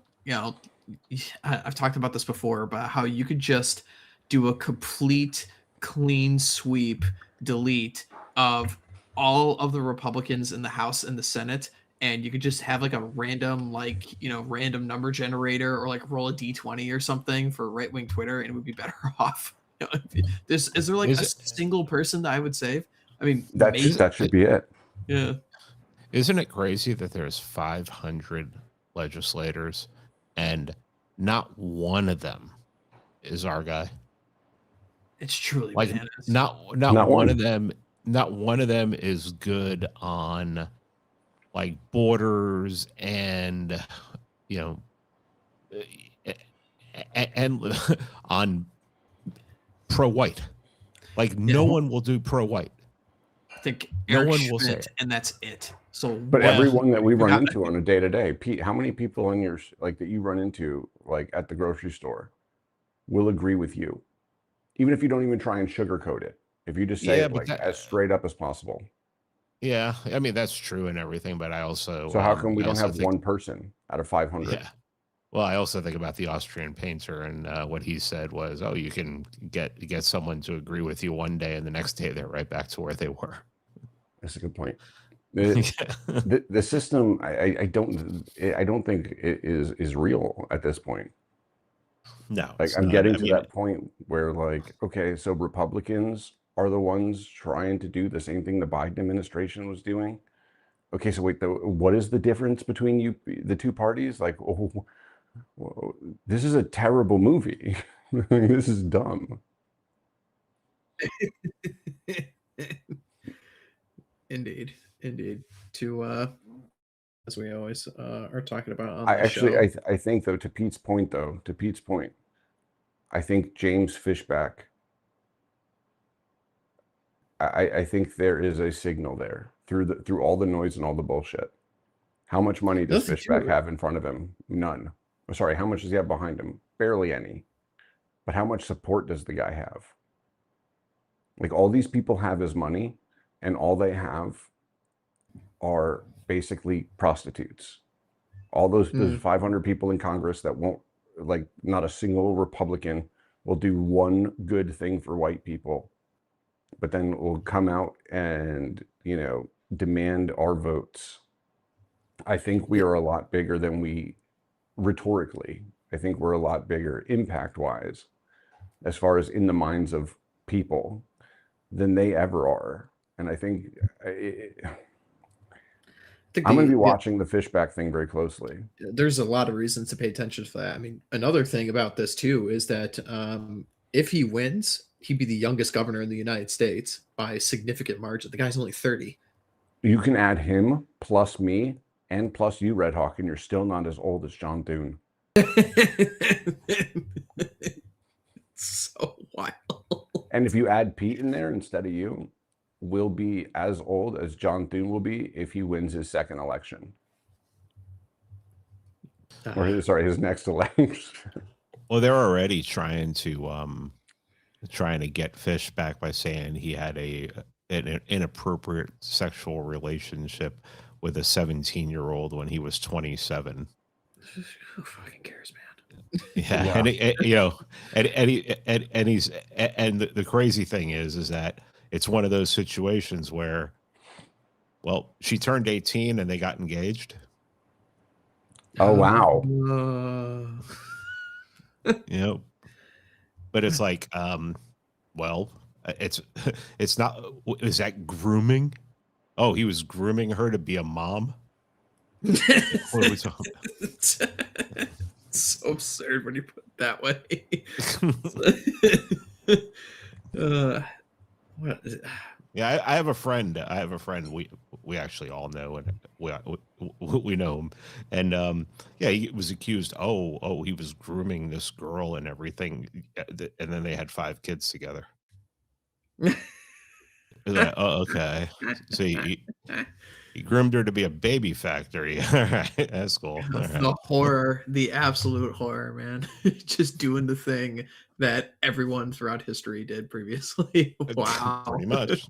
I've talked about this before, about how you could just do a complete clean sweep, delete of all of the Republicans in the House and the Senate, and you could just have like a random, random number generator, or like roll a D20 or something for right-wing Twitter, and it would be better off. Is there like a single person that I would save? I mean, that should be it. Yeah. Isn't it crazy that there's 500 legislators and not one of them is our guy? It's truly like bananas. Not one of them. Not one of them is good on like borders and and on pro-white. Like no one will do pro-white. I think no one will say it. And that's it. So, but everyone that we run into on a day-to-day, Pete, how many people in your that you run into like at the grocery store will agree with you, even if you don't even try and sugarcoat it? If you just say it as straight up as possible. Yeah, I mean that's true and everything, but I also so how come we don't have one person out of 500? Yeah. Well, I also think about the Austrian painter, and what he said was, "Oh, you can get someone to agree with you one day, and the next day they're right back to where they were." That's a good point. The system, I don't think it is real at this point. No, like I'm getting to that point where, like, okay, so Republicans are the ones trying to do the same thing the Biden administration was doing. Okay, so wait, what is the difference between the two parties? Like, this is a terrible movie. This is dumb. Indeed. To as we always are talking about on I think though, to Pete's point, I think James Fishback, I think there is a signal there through all the noise and all the bullshit. How much money does Fishback have in front of him? None. Sorry, how much does he have behind him? Barely any. But how much support does the guy have? Like, all these people have his money, and all they have are basically prostitutes. All those 500 people in Congress that won't, like, not a single Republican will do one good thing for white people, but then will come out and, demand our votes. I think we are a lot bigger than we rhetorically. I think we're a lot bigger impact-wise, as far as in the minds of people, than they ever are. And I think I'm going to be watching the Fishback thing very closely. There's a lot of reasons to pay attention to that. I mean, another thing about this too is that if he wins, he'd be the youngest governor in the United States by a significant margin. The guy's only 30. You can add him plus me and plus you, RedHawk, and you're still not as old as John Thune. So wild. And if you add Pete in there instead of you, will be as old as John Thune will be if he wins his second election. Or his next election. Well, they're already trying to get Fish back by saying he had an inappropriate sexual relationship with a 17-year-old when he was 27. Who fucking cares, man? Yeah, Yeah. And the crazy thing is that it's one of those situations where, well, she turned 18 and they got engaged. Oh, wow. But it's like, well, it's not. Is that grooming? Oh, he was grooming her to be a mom. What are we talking about? So absurd when you put it that way. What is it? Yeah, I have a friend. We actually all know, and we know him. And yeah, he was accused. Oh, he was grooming this girl and everything, and then they had 5 kids together. Like, oh, okay. So he groomed her to be a baby factory. All right, that's cool. All right. The horror, the absolute horror, man. Just doing the thing that everyone throughout history did previously. Wow. Pretty much.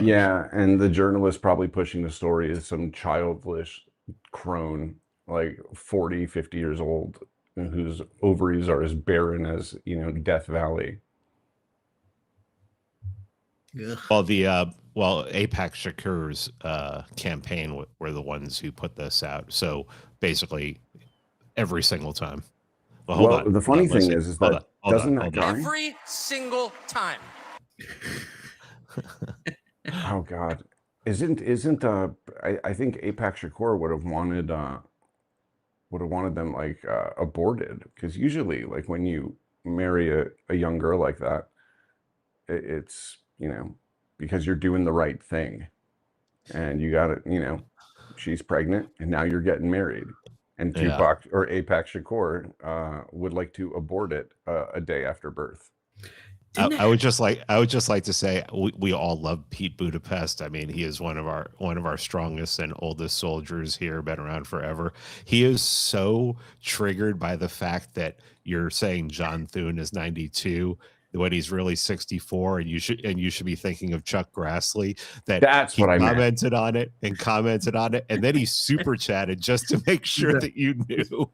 Yeah, and the journalist probably pushing the story is some childish crone, like 40, 50 years old, whose ovaries are as barren as, Death Valley. Yeah. Well, AIPAC Shakur's campaign were the ones who put this out. So basically, every single time. Well, hold on. The funny thing is that doesn't that guy every single time? Oh God, isn't I think AIPAC Shakur would have wanted them like aborted, because usually like when you marry a young girl like that, it's because you're doing the right thing, and you got it. She's pregnant, and now you're getting married. And Tupac or AIPAC Shakur would like to abort it a day after birth. I would just like to say we all love Pete Budapest. I mean, he is one of our strongest and oldest soldiers here, been around forever. He is so triggered by the fact that you're saying John Thune is 92 when he's really 64, and you should be thinking of Chuck Grassley. That's what I commented on it, and then he super chatted just to make sure that you knew.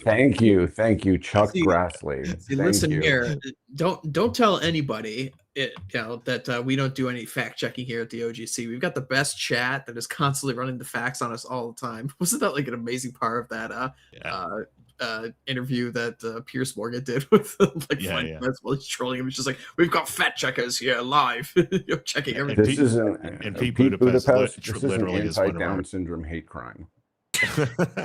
Thank you, Chuck Grassley. Listen here, don't tell anybody that we don't do any fact checking here at the OGC. We've got the best chat that is constantly running the facts on us all the time. Wasn't that like an amazing part of that interview that Pierce Morgan did with while he's trolling him? It's just like, we've got fact checkers here live, checking everything. This is Pete Budapest. This is an anti-Down syndrome hate crime.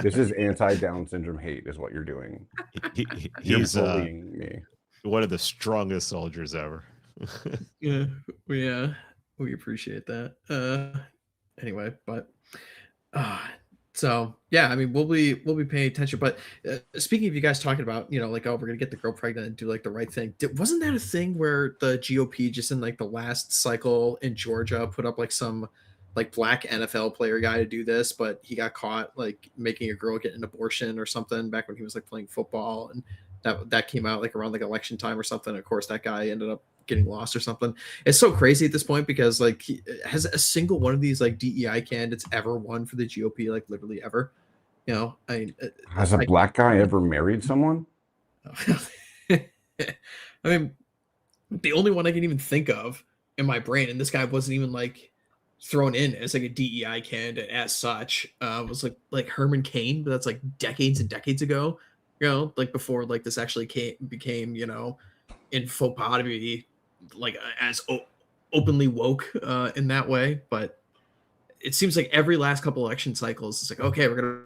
This is anti-Down syndrome hate, is what you're doing. He's bullying me. One of the strongest soldiers ever. Yeah, we appreciate that. Anyway, but so yeah, I mean, we'll be paying attention. But speaking of you guys talking about, like, oh, we're gonna get the girl pregnant and do like the right thing. Wasn't that a thing where the GOP just in like the last cycle in Georgia put up like some like black NFL player guy to do this, but he got caught like making a girl get an abortion or something back when he was like playing football, and that came out like around like election time or something. Of course, that guy ended up getting lost or something. It's so crazy at this point, because like, has a single one of these like DEI candidates ever won for the GOP? Like literally ever? I mean, has a black guy ever married someone? I mean, the only one I can even think of in my brain, and this guy wasn't even like thrown in as like a DEI candidate as such, was like Herman Cain, but that's like decades and decades ago. Like before like this actually became in faux pas to be like as openly woke in that way. But it seems like every last couple election cycles, it's like, okay, we're gonna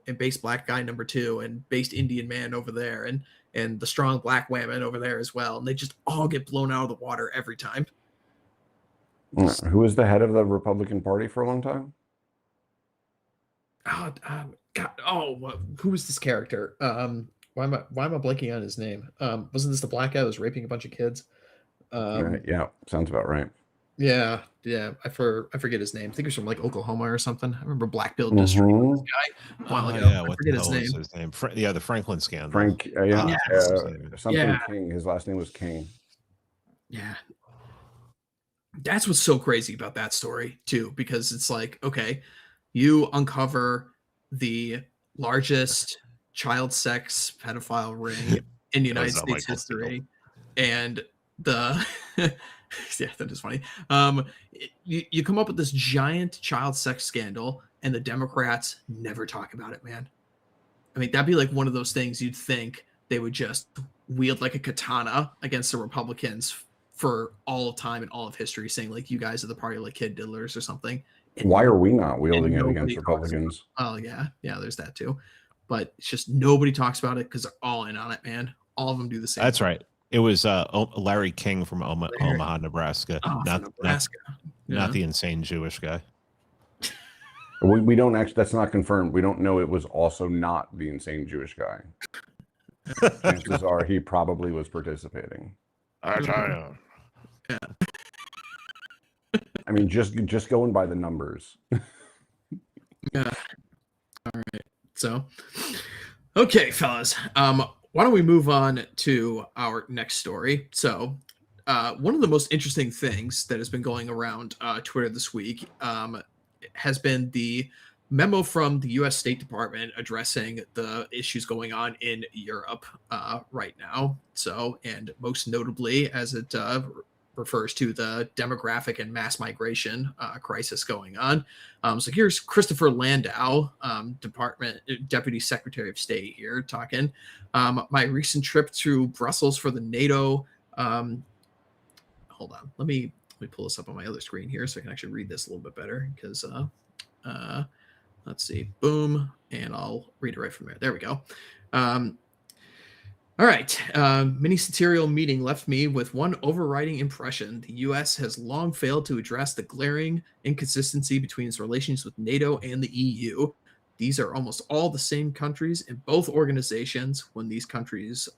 and base black guy number 2 and based Indian man over there and the strong black woman over there as well, and they just all get blown out of the water every time. Who was the head of the Republican Party for a long time? God, who was this character? Why am I blanking on his name? Wasn't this the black guy that was raping a bunch of kids? Yeah, sounds about right. Yeah. I forget his name. I think he's from like Oklahoma or something. I remember Black Bill District. This guy a while ago. Yeah, I what forget the his hell name. is his name? The Franklin scandal. Frank, something Yeah. King. His last name was King. Yeah. That's what's so crazy about that story too, because it's like, okay, you uncover the largest child sex pedophile ring in United States history, and the yeah, that is funny. You come up with this giant child sex scandal, and the Democrats never talk about it, man. I mean, that'd be like one of those things you'd think they would just wield like a katana against the Republicans for all of time and all of history, saying like, you guys are the party like kid diddlers or something. And why are we not wielding it nobody against Republicans? Oh yeah, there's that too. But it's just nobody talks about it because they're all in on it, man. All of them do the same. That's right. It was Larry King from Omaha, Nebraska. Nebraska. Not the insane Jewish guy. We don't actually. That's not confirmed. We don't know. It was also not the insane Jewish guy. Chances are he probably was participating. I tell you. Yeah. I mean, just going by the numbers. Yeah. All right. So, okay, fellas. Why don't we move on to our next story? So, one of the most interesting things that has been going around Twitter this week has been the memo from the U.S. State Department addressing the issues going on in Europe right now. So, and most notably, as it refers to the demographic and mass migration crisis going on. So here's Christopher Landau, Deputy Secretary of State here, talking. My recent trip to Brussels for the NATO. Hold on, let me pull this up on my other screen here so I can actually read this a little bit better. Because let's see, boom, and I'll read it right from there. There we go. All right. Ministerial meeting left me with one overriding impression. The U.S. has long failed to address the glaring inconsistency between its relations with NATO and the EU. These are almost all the same countries in both organizations. When these countries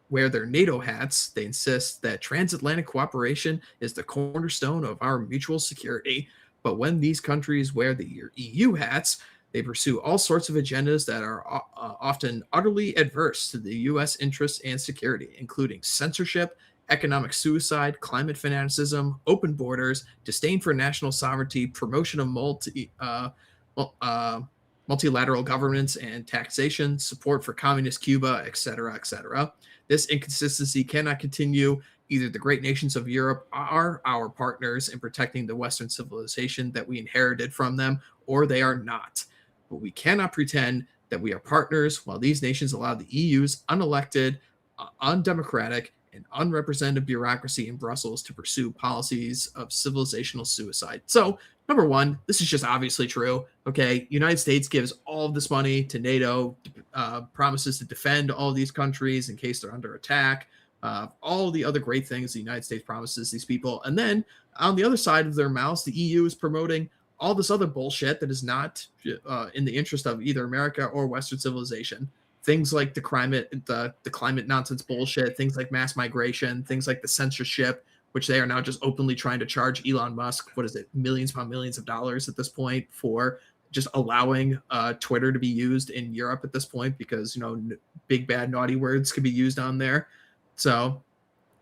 wear their NATO hats, they insist that transatlantic cooperation is the cornerstone of our mutual security. But when these countries wear the EU hats, they pursue all sorts of agendas that are often utterly adverse to the U.S. interests and security, including censorship, economic suicide, climate fanaticism, open borders, disdain for national sovereignty, promotion of multilateral governance and taxation, support for communist Cuba, etc., etc. This inconsistency cannot continue. Either the great nations of Europe are our partners in protecting the Western civilization that we inherited from them, or they are not. But we cannot pretend that we are partners while these nations allow the EU's unelected, undemocratic, and unrepresented bureaucracy in Brussels to pursue policies of civilizational suicide. So, number one, this is just obviously true. Okay, United States gives all of this money to NATO, promises to defend all of these countries in case they're under attack. All the other great things the United States promises these people. And then on the other side of their mouths, the EU is promoting all this other bullshit that is not in the interest of either America or Western civilization. Things like the climate nonsense bullshit, things like mass migration, things like the censorship, which they are now just openly trying to charge Elon Musk, what is it, millions upon millions of dollars at this point for just allowing Twitter to be used in Europe at this point because, big, bad, naughty words could be used on there. So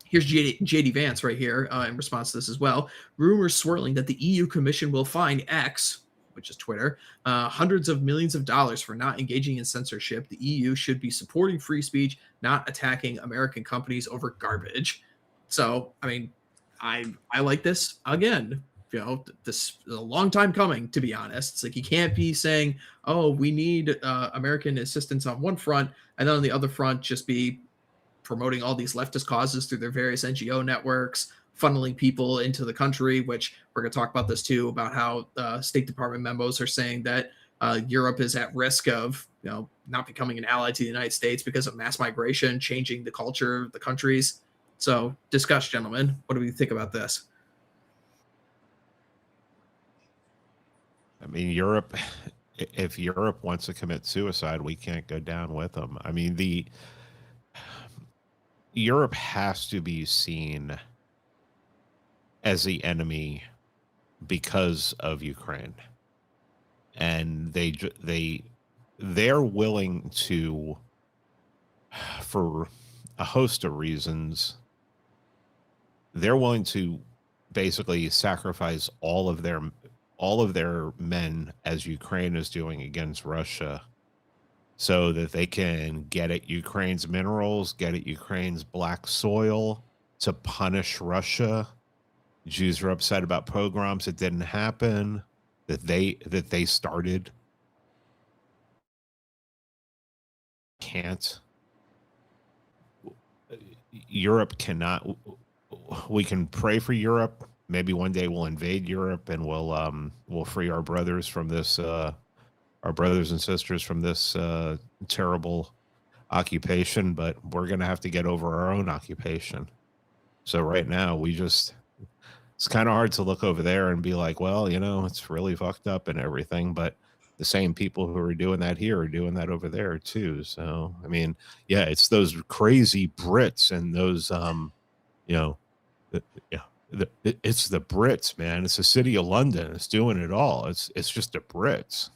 here's JD Vance right here in response to this as well. Rumors swirling that the EU Commission will fine X, which is Twitter, hundreds of millions of dollars for not engaging in censorship. The EU should be supporting free speech, not attacking American companies over garbage. So, I mean, I like this. Again, this is a long time coming, to be honest. It's like you can't be saying, oh, we need American assistance on one front, and then on the other front just be promoting all these leftist causes through their various NGO networks, funneling people into the country, which we're going to talk about this too, about how State Department memos are saying that Europe is at risk of, not becoming an ally to the United States because of mass migration, changing the culture of the countries. So discuss, gentlemen. What do we think about this? I mean, Europe if Europe wants to commit suicide, we can't go down with them. I mean, Europe has to be seen as the enemy because of Ukraine, and they're willing to, for a host of reasons, they're willing to basically sacrifice all of their men, as Ukraine is doing against Russia, so that they can get at Ukraine's minerals, get at Ukraine's black soil, to punish Russia. Jews are upset about pogroms that didn't happen, that they started. Can't. Europe cannot. We can pray for Europe. Maybe one day we'll invade Europe and we'll free our brothers from this, our brothers and sisters from this terrible occupation. But we're gonna have to get over our own occupation. So right now it's kind of hard to look over there and be like, well, you know, it's really fucked up and everything, but the same people who are doing that here are doing that over there too. So, I mean, yeah, it's those crazy Brits and those, you know, it's the Brits, man. It's the city of London. It's doing it all. It's just the Brits.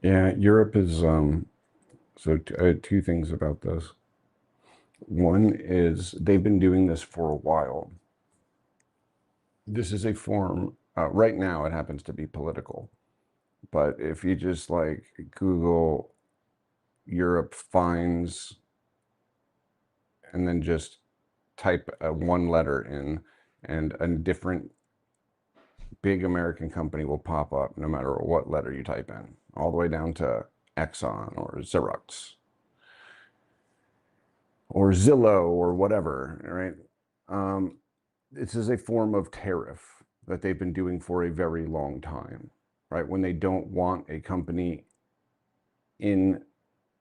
Yeah, Europe is, so two things about this. One is they've been doing this for a while. This is a form, right now it happens to be political, but if you just like Google Europe fines and then just type one letter in, and a different big American company will pop up no matter what letter you type in, all the way down to Exxon or Xerox or Zillow or whatever, right? This is a form of tariff that they've been doing for a very long time, right? When they don't want a company in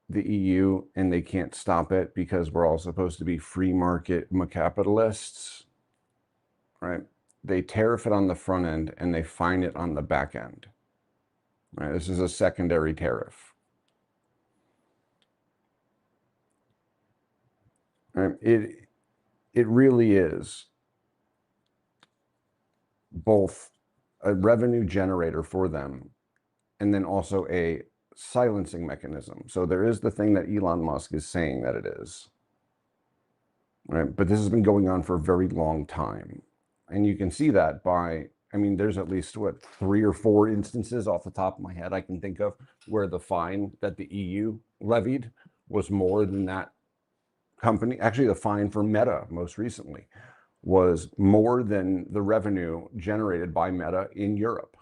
the EU and they can't stop it because we're all supposed to be free market capitalists, right? They tariff it on the front end and they fine it on the back end, right? This is a secondary tariff. Right? It really is both a revenue generator for them and then also a silencing mechanism. So there is the thing that Elon Musk is saying that it is, right? But this has been going on for a very long time. And you can see that by, I mean, there's at least, what, 3 or 4 instances off the top of my head I can think of where the fine that the EU levied was more than that company. Actually, the fine for Meta most recently was more than the revenue generated by Meta in Europe.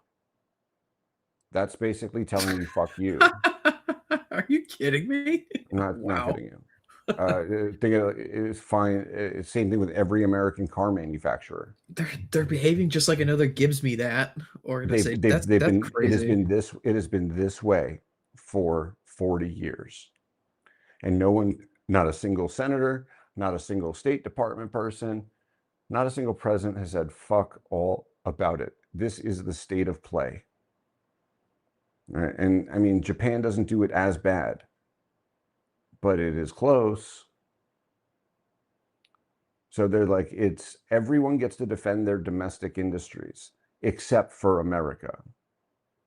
That's basically telling you, fuck you. Are you kidding me? Not kidding you. It's fine. Same thing with every American car manufacturer. They're behaving just like another Gibbs Me That organization. That's crazy. It has been this way for 40 years. And no one, not a single senator, not a single State Department person, not a single president has said fuck all about it. This is the state of play. Right? And I mean, Japan doesn't do it as bad, but it is close. So they're like, it's everyone gets to defend their domestic industries except for America.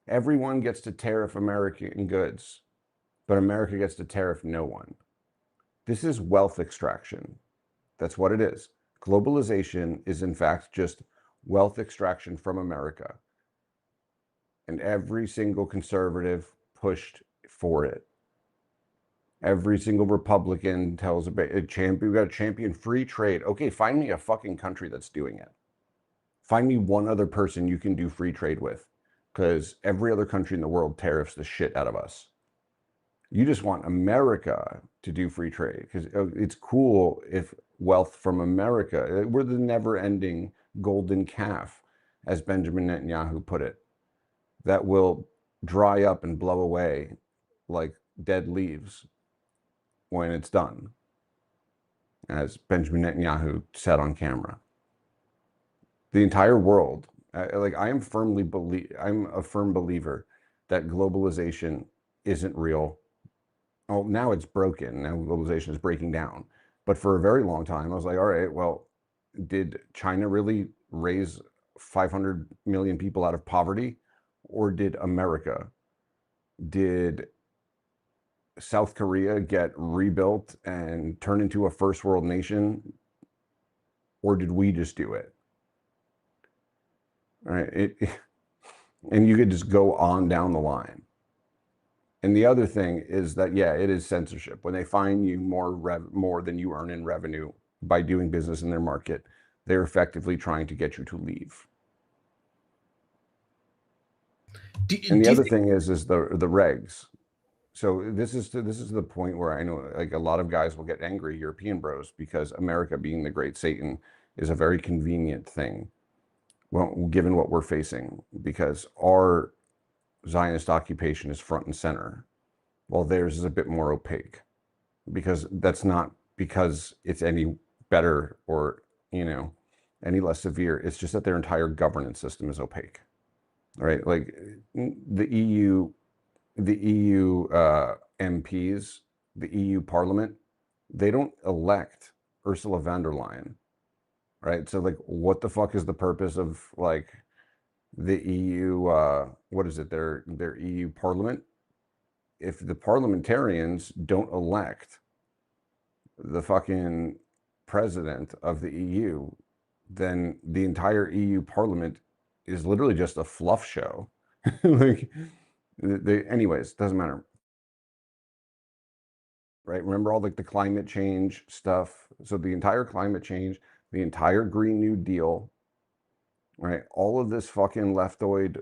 Everyone gets to tariff American goods, but America gets to tariff no one. This is wealth extraction. That's what it is. Globalization is in fact just wealth extraction from America. And every single conservative pushed for it. Every single Republican tells we've got to champion free trade. Okay, find me a fucking country that's doing it. Find me one other person you can do free trade with, because every other country in the world tariffs the shit out of us. You just want America to do free trade because it's cool if wealth from America, we're the never-ending golden calf, as Benjamin Netanyahu put it, that will dry up and blow away like dead leaves when it's done, as Benjamin Netanyahu said on camera. The entire world I'm a firm believer that globalization isn't real. Oh, now it's broken. Now globalization is breaking down. But for a very long time, I was like, all right, well, did China really raise 500 million people out of poverty? Or did America? Did South Korea get rebuilt and turn into a first world nation? Or did we just do it? All right. And you could just go on down the line. And the other thing is that, yeah, it is censorship. When they fine you more than you earn in revenue by doing business in their market, they're effectively trying to get you to leave. And the other thing is the regs. So this is the point where I know like a lot of guys will get angry, European bros, because America being the great Satan is a very convenient thing. Well, given what we're facing, because our Zionist occupation is front and center, while theirs is a bit more opaque, because that's not because it's any better or, you know, any less severe. It's just that their entire governance system is opaque, right? Like the EU MPs, the EU Parliament, they don't elect Ursula von der Leyen, right? So like, what the fuck is the purpose of like the EU? What is it? Their EU Parliament? If the parliamentarians don't elect the fucking president of the EU, then the entire EU Parliament is literally just a fluff show. Like, anyways, doesn't matter. Right? Remember all like the climate change stuff? So the entire climate change, the entire Green New Deal, right? All of this fucking leftoid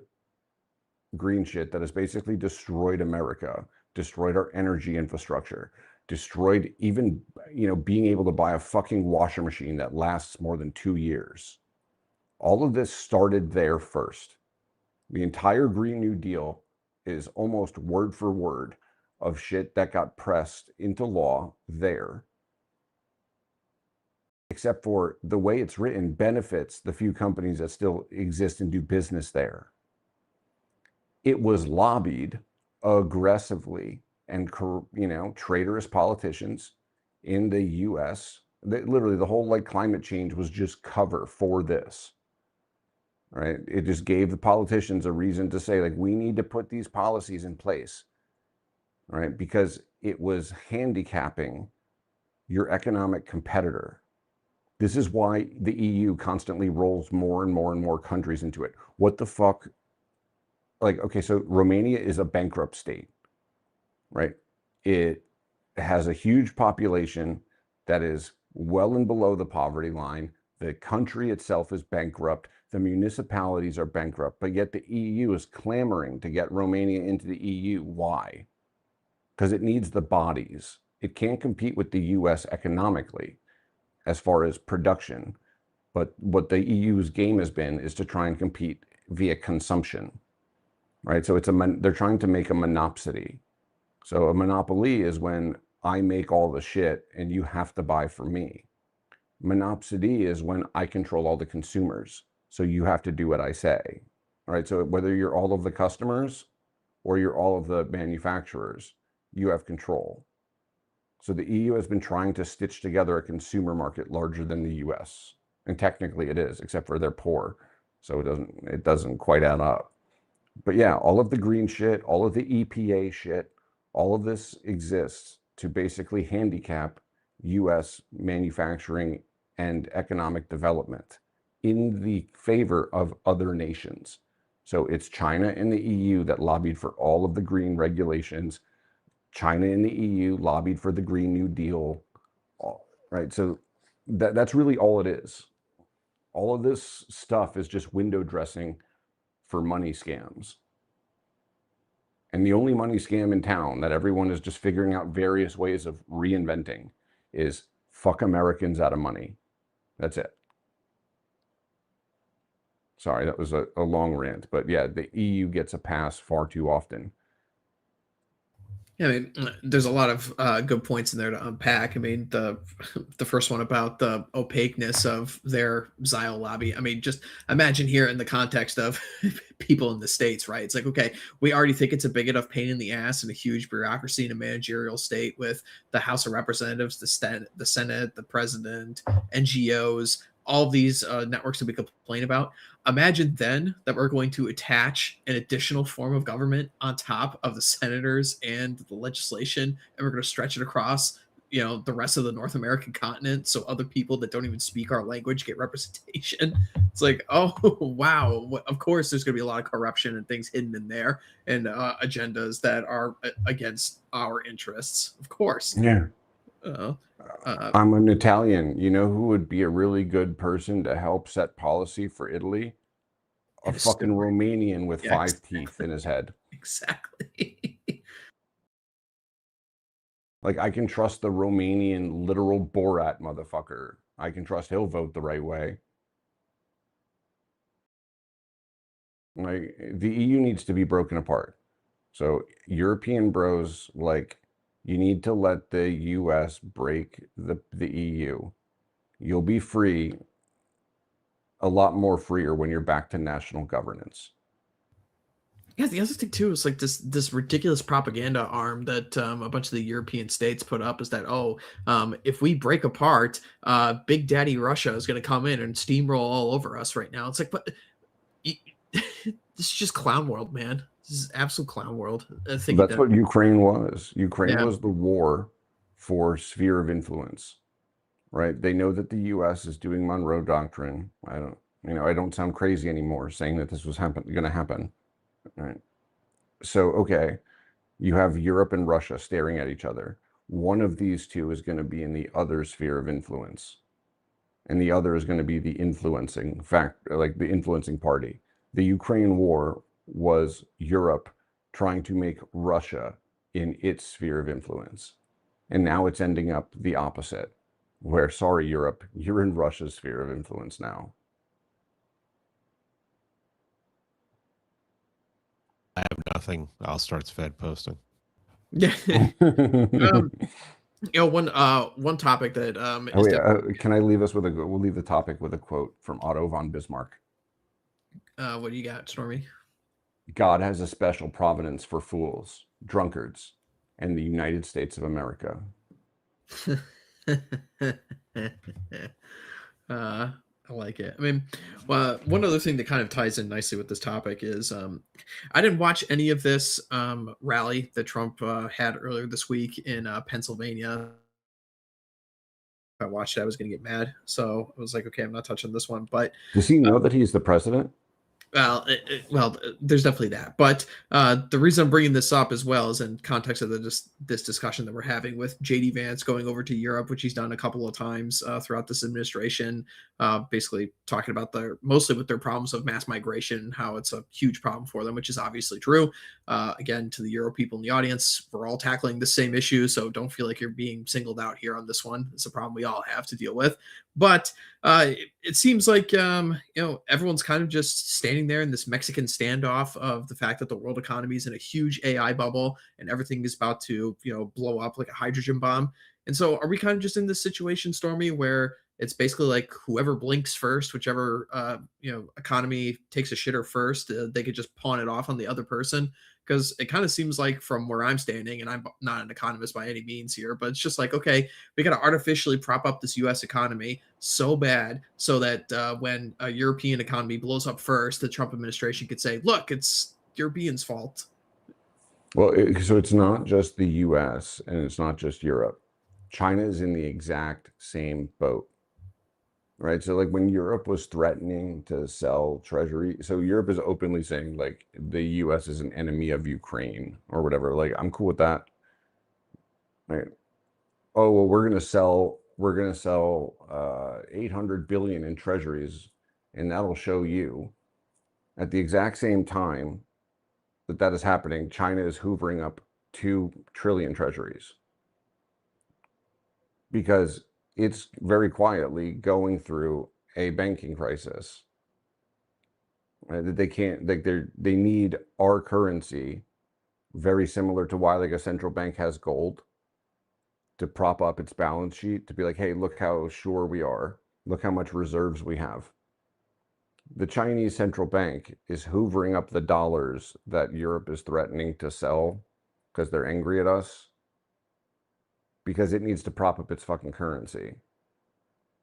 green shit that has basically destroyed America, destroyed our energy infrastructure, destroyed even, you know, being able to buy a fucking washer machine that lasts more than 2 years. All of this started there first. The entire Green New Deal is almost word for word of shit that got pressed into law there. Except for the way it's written benefits the few companies that still exist and do business there. It was lobbied aggressively and, you know, traitorous politicians in the US. Literally the whole like climate change was just cover for this. Right? It just gave the politicians a reason to say like, we need to put these policies in place, right? Because it was handicapping your economic competitor. This is why the EU constantly rolls more and more and more countries into it. What the fuck? Like, okay, so Romania is a bankrupt state, right? It has a huge population that is well and below the poverty line. The country itself is bankrupt. The municipalities are bankrupt, but yet the EU is clamoring to get Romania into the EU. Why? Because it needs the bodies. It can't compete with the US economically as far as production. But what the EU's game has been is to try and compete via consumption, right? So they're trying to make a monopsony. So a monopoly is when I make all the shit and you have to buy from me. Monopsony is when I control all the consumers. So you have to do what I say. All right. So whether you're all of the customers or you're all of the manufacturers, you have control. So the EU has been trying to stitch together a consumer market larger than the US. And technically it is, except for they're poor. So it doesn't quite add up. But yeah, all of the green shit, all of the EPA shit, all of this exists to basically handicap US manufacturing and economic development in the favor of other nations. So it's China and the EU that lobbied for all of the green regulations. China and the EU lobbied for the Green New Deal, right? So that's really all it is. All of this stuff is just window dressing for money scams. And the only money scam in town that everyone is just figuring out various ways of reinventing is fuck Americans out of money. That's it. Sorry, that was a long rant, but yeah, the EU gets a pass far too often. Yeah, I mean, there's a lot of good points in there to unpack. I mean, the first one about the opaqueness of their Zio lobby. I mean, just imagine here in the context of people in the States, right? It's like, okay, we already think it's a big enough pain in the ass and a huge bureaucracy in a managerial state with the House of Representatives, the Senate, the President, NGOs, all these networks that we complain about. Imagine then that we're going to attach an additional form of government on top of the senators and the legislation, and we're going to stretch it across, the rest of the North American continent, so other people that don't even speak our language get representation. It's like, oh wow, of course there's going to be a lot of corruption and things hidden in there, and agendas that are against our interests, of course. Yeah. Uh, I'm an Italian. You know who would be a really good person to help set policy for Italy? A fucking Romanian with 5 teeth in his head. Exactly. Like, I can trust the Romanian literal Borat motherfucker. I can trust he'll vote the right way. Like, the EU needs to be broken apart. So European bros, like, you need to let the US break the EU. You'll be free, a lot more freer when you're back to national governance. Yeah, the other thing too is like this ridiculous propaganda arm that a bunch of the European states put up is that if we break apart, Big Daddy Russia is going to come in and steamroll all over us right now. It's like, but this is just clown world, man. This is absolute clown world. That's what Ukraine was. Ukraine was the war for sphere of influence, right? They know that the U.S. is doing Monroe Doctrine. I don't sound crazy anymore saying that this was going to happen. Right. So, okay, you have Europe and Russia staring at each other. One of these two is going to be in the other sphere of influence, and the other is going to be the influencing factor, like the influencing party. The Ukraine war was Europe trying to make Russia in its sphere of influence, and now it's ending up the opposite, where, sorry, Europe, you're in Russia's sphere of influence now. I have nothing. I'll start Fed posting. Yeah. One topic that can I leave us with we'll leave the topic with a quote from Otto von Bismarck. What do you got, Stormy? God has a special providence for fools, drunkards, and the United States of America. I like it. I mean, one other thing that kind of ties in nicely with this topic is I didn't watch any of this rally that Trump had earlier this week in Pennsylvania. If I watched it, I was going to get mad. So I was like, okay, I'm not touching this one. But does he know that he's the president? Well, there's definitely that. But the reason I'm bringing this up as well is in context of this discussion that we're having with J.D. Vance going over to Europe, which he's done a couple of times throughout this administration, basically talking about mostly with their problems of mass migration, how it's a huge problem for them, which is obviously true. Again, to the Euro people in the audience, we're all tackling the same issue, so don't feel like you're being singled out here on this one. It's a problem we all have to deal with. But it seems like everyone's kind of just standing there in this Mexican standoff of the fact that the world economy is in a huge AI bubble and everything is about to blow up like a hydrogen bomb. And so are we kind of just in this situation, Stormy, where it's basically like whoever blinks first, whichever economy takes a shitter first, they could just pawn it off on the other person? Because it kind of seems like, from where I'm standing, and I'm not an economist by any means here, but it's just like, okay, we got to artificially prop up this U.S. economy so bad so that when a European economy blows up first, the Trump administration could say, look, it's Europeans' fault. Well, so it's not just the U.S. and it's not just Europe. China is in the exact same boat. Right. So like when Europe was threatening to sell treasury, so Europe is openly saying like the US is an enemy of Ukraine or whatever. Like, I'm cool with that. Right. Oh, well, we're going to sell 800 billion in treasuries, and that'll show you. At the exact same time that is happening, China is hoovering up 2 trillion treasuries because it's very quietly going through a banking crisis. They can't, like, they need our currency Very similar to why like a central bank has gold to prop up its balance sheet, to be like, hey, look how sure we are. Look how much reserves we have. The Chinese central bank is hoovering up the dollars that Europe is threatening to sell because they're angry at us, because it needs to prop up its fucking currency.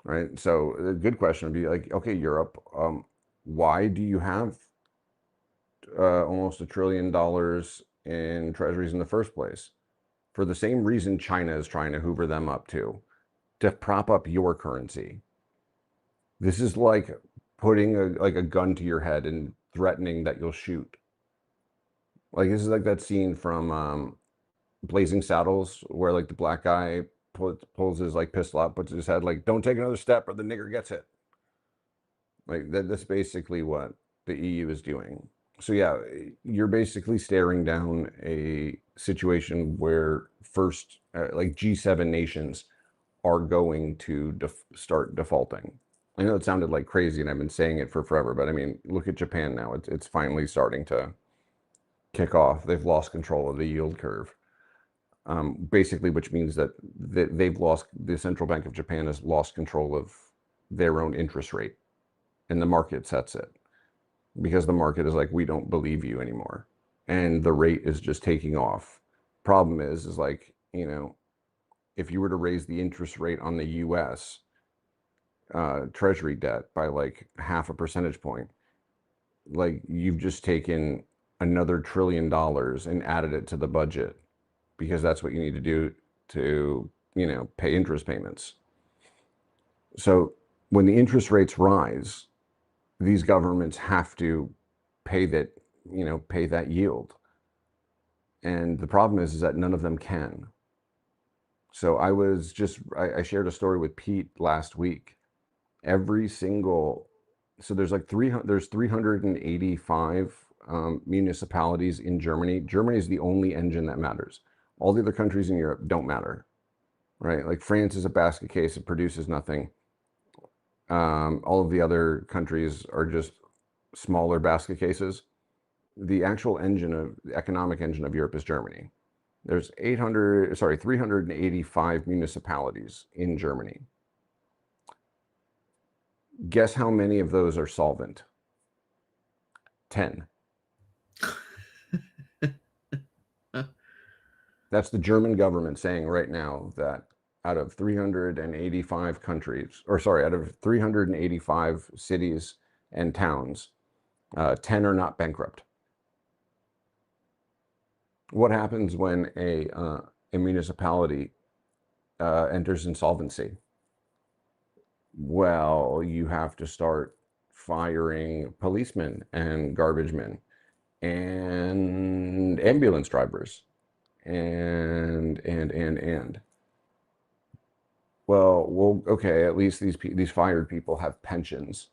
Right? So a good question would be like, okay, Europe, why do you have almost $1 trillion in treasuries in the first place? For the same reason China is trying to hoover them up to prop up your currency. This is like putting a gun to your head and threatening that you'll shoot. Like, this is like that scene from Blazing Saddles where like the black guy pulls his like pistol out, puts his head like, don't take another step or the nigger gets hit. Like that's basically what the EU is doing. So yeah, you're basically staring down a situation where first like G7 nations are going to start defaulting. I know it sounded like crazy and I've been saying it for forever, but I mean, look at Japan now. It's finally starting to kick off. They've lost control of the yield curve. Basically, which means that the Central Bank of Japan has lost control of their own interest rate, and the market sets it, because the market is like, we don't believe you anymore, and the rate is just taking off. Problem is like, you know, if you were to raise the interest rate on the U.S. Treasury debt by like 0.5 percentage point, like you've just taken another $1 trillion and added it to the budget, because that's what you need to do to, you know, pay interest payments. So when the interest rates rise, these governments have to pay that, you know, pay that yield. And the problem is that none of them can. So I shared a story with Pete last week. Every single, so there's like 385 municipalities in Germany. Germany is the only engine that matters. All the other countries in Europe don't matter, right? Like France is a basket case, it produces nothing. All of the other countries are just smaller basket cases. The actual economic engine of Europe is Germany. There's 385 municipalities in Germany. Guess how many of those are solvent? 10. That's the German government saying right now that out of 385 countries, or sorry, out of 385 cities and towns, 10 are not bankrupt. What happens when a municipality enters insolvency? Well, you have to start firing policemen and garbage men and ambulance drivers and well, okay, at least these fired people have pensions.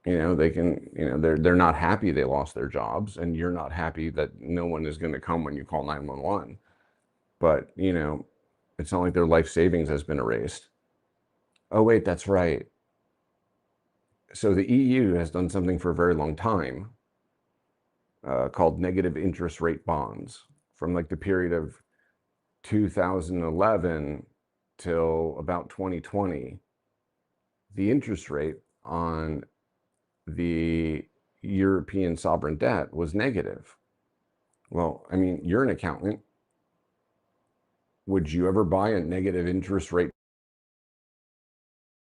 You know, they can, you know, they're not happy they lost their jobs, and you're not happy that no one is going to come when you call 911. But, you know, it's not like their life savings has been erased. Oh, wait, that's right. So the EU has done something for a very long time called negative interest rate bonds, from like the period of 2011 till about 2020. The interest rate on the European sovereign debt was negative. Well, I mean, you're an accountant. Would you ever buy a negative interest rate?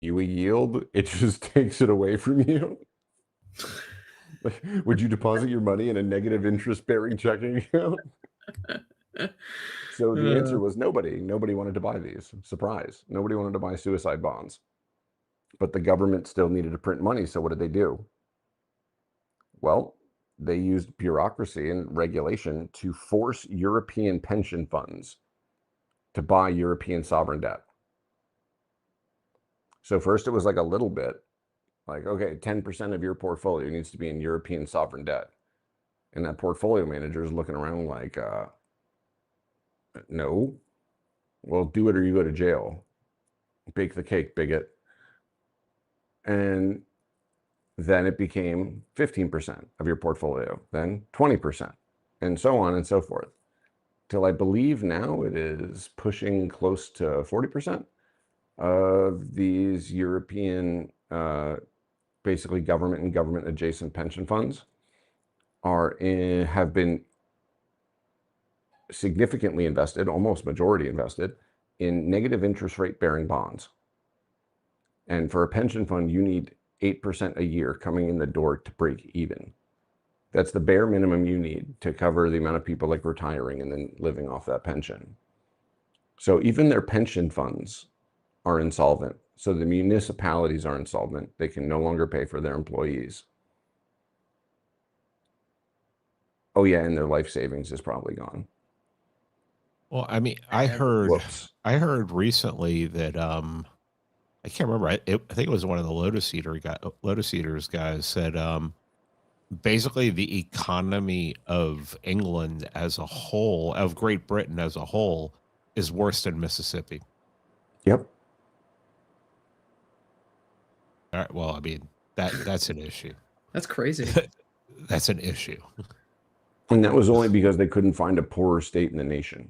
You a yield, it just takes it away from you. Like, would you deposit your money in a negative interest bearing checking account? So the answer was nobody wanted to buy these. Surprise. Nobody wanted to buy suicide bonds. But the government still needed to print money. So what did they do? Well, they used bureaucracy and regulation to force European pension funds to buy European sovereign debt. So first it was like a little bit, like, okay, 10% of your portfolio needs to be in European sovereign debt. And that portfolio manager is looking around like, no, well, do it or you go to jail. Bake the cake, bigot. And then it became 15% of your portfolio, then 20%, and so on and so forth. Till I believe now it is pushing close to 40% of these European basically government and government adjacent pension funds have been significantly invested, almost majority invested, in negative interest rate bearing bonds. And for a pension fund, you need 8% a year coming in the door to break even. That's the bare minimum you need to cover the amount of people like retiring and then living off that pension. So even their pension funds are insolvent. So the municipalities are insolvent. They can no longer pay for their employees. Oh yeah, and their life savings is probably gone. Well, I mean, I heard recently that I can't remember. I think it was one of the Lotus Eaters guys said basically the economy of England as a whole, of Great Britain as a whole, is worse than Mississippi. Yep. All right. Well, I mean, that's an issue. That's crazy. That's an issue. And that was only because they couldn't find a poorer state in the nation.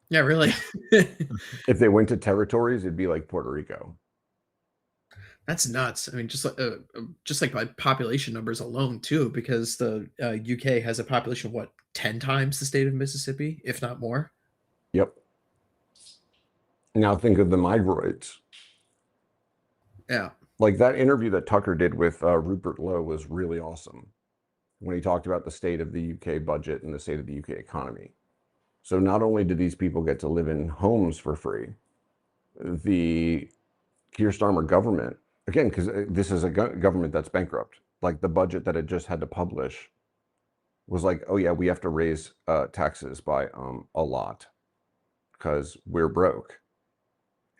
Yeah, really. If they went to territories, it'd be like Puerto Rico. That's nuts. I mean, just like by population numbers alone, too, because the UK has a population of what, 10 times the state of Mississippi, if not more. Yep. Now think of the migroids. Yeah. Like that interview that Tucker did with Rupert Lowe was really awesome when he talked about the state of the UK budget and the state of the UK economy. So not only do these people get to live in homes for free, the Keir Starmer government, again, because this is a government that's bankrupt, like the budget that it just had to publish was like, oh yeah, we have to raise taxes by a lot because we're broke.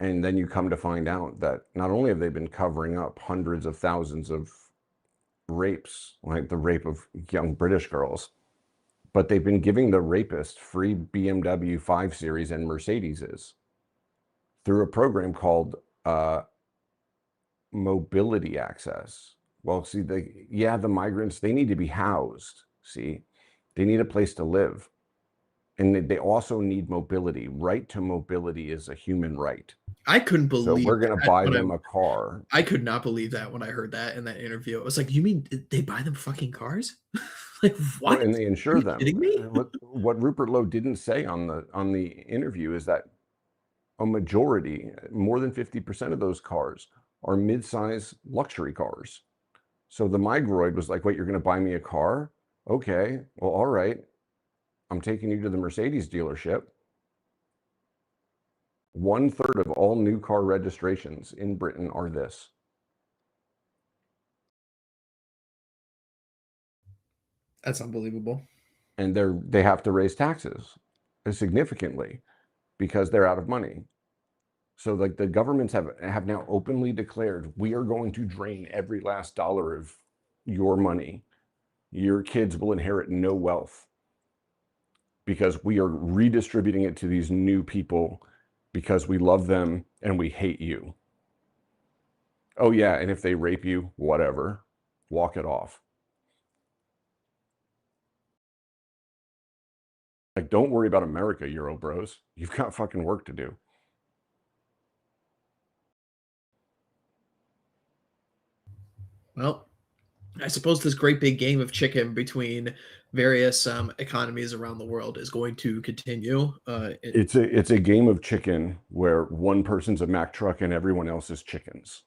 And then you come to find out that not only have they been covering up hundreds of thousands of rapes, like the rape of young British girls, but they've been giving the rapist free BMW 5 Series and Mercedeses through a program called mobility access. Well, see, the migrants, they need to be housed. See, they need a place to live. And they also need mobility. Right to mobility is a human right. I couldn't believe. So we're going to buy them a car. I could not believe that when I heard that in that interview. I was like, you mean they buy them fucking cars? Like what? And they insure them. Kidding me? What Rupert Lowe didn't say on the interview is that a majority, more than 50% of those cars are mid-size luxury cars. So the migroid was like, wait, you're going to buy me a car? Okay, well, all right. I'm taking you to the Mercedes dealership. 1/3 of all new car registrations in Britain are this. That's unbelievable. And they have to raise taxes significantly because they're out of money. So like the governments have now openly declared, we are going to drain every last dollar of your money. Your kids will inherit no wealth because we are redistributing it to these new people because we love them and we hate you. Oh yeah, and if they rape you, whatever, walk it off. Like, don't worry about America, Euro bros. You've got fucking work to do. Well, I suppose this great big game of chicken between various economies around the world is going to continue. It's a game of chicken where one person's a Mack truck and everyone else is chickens.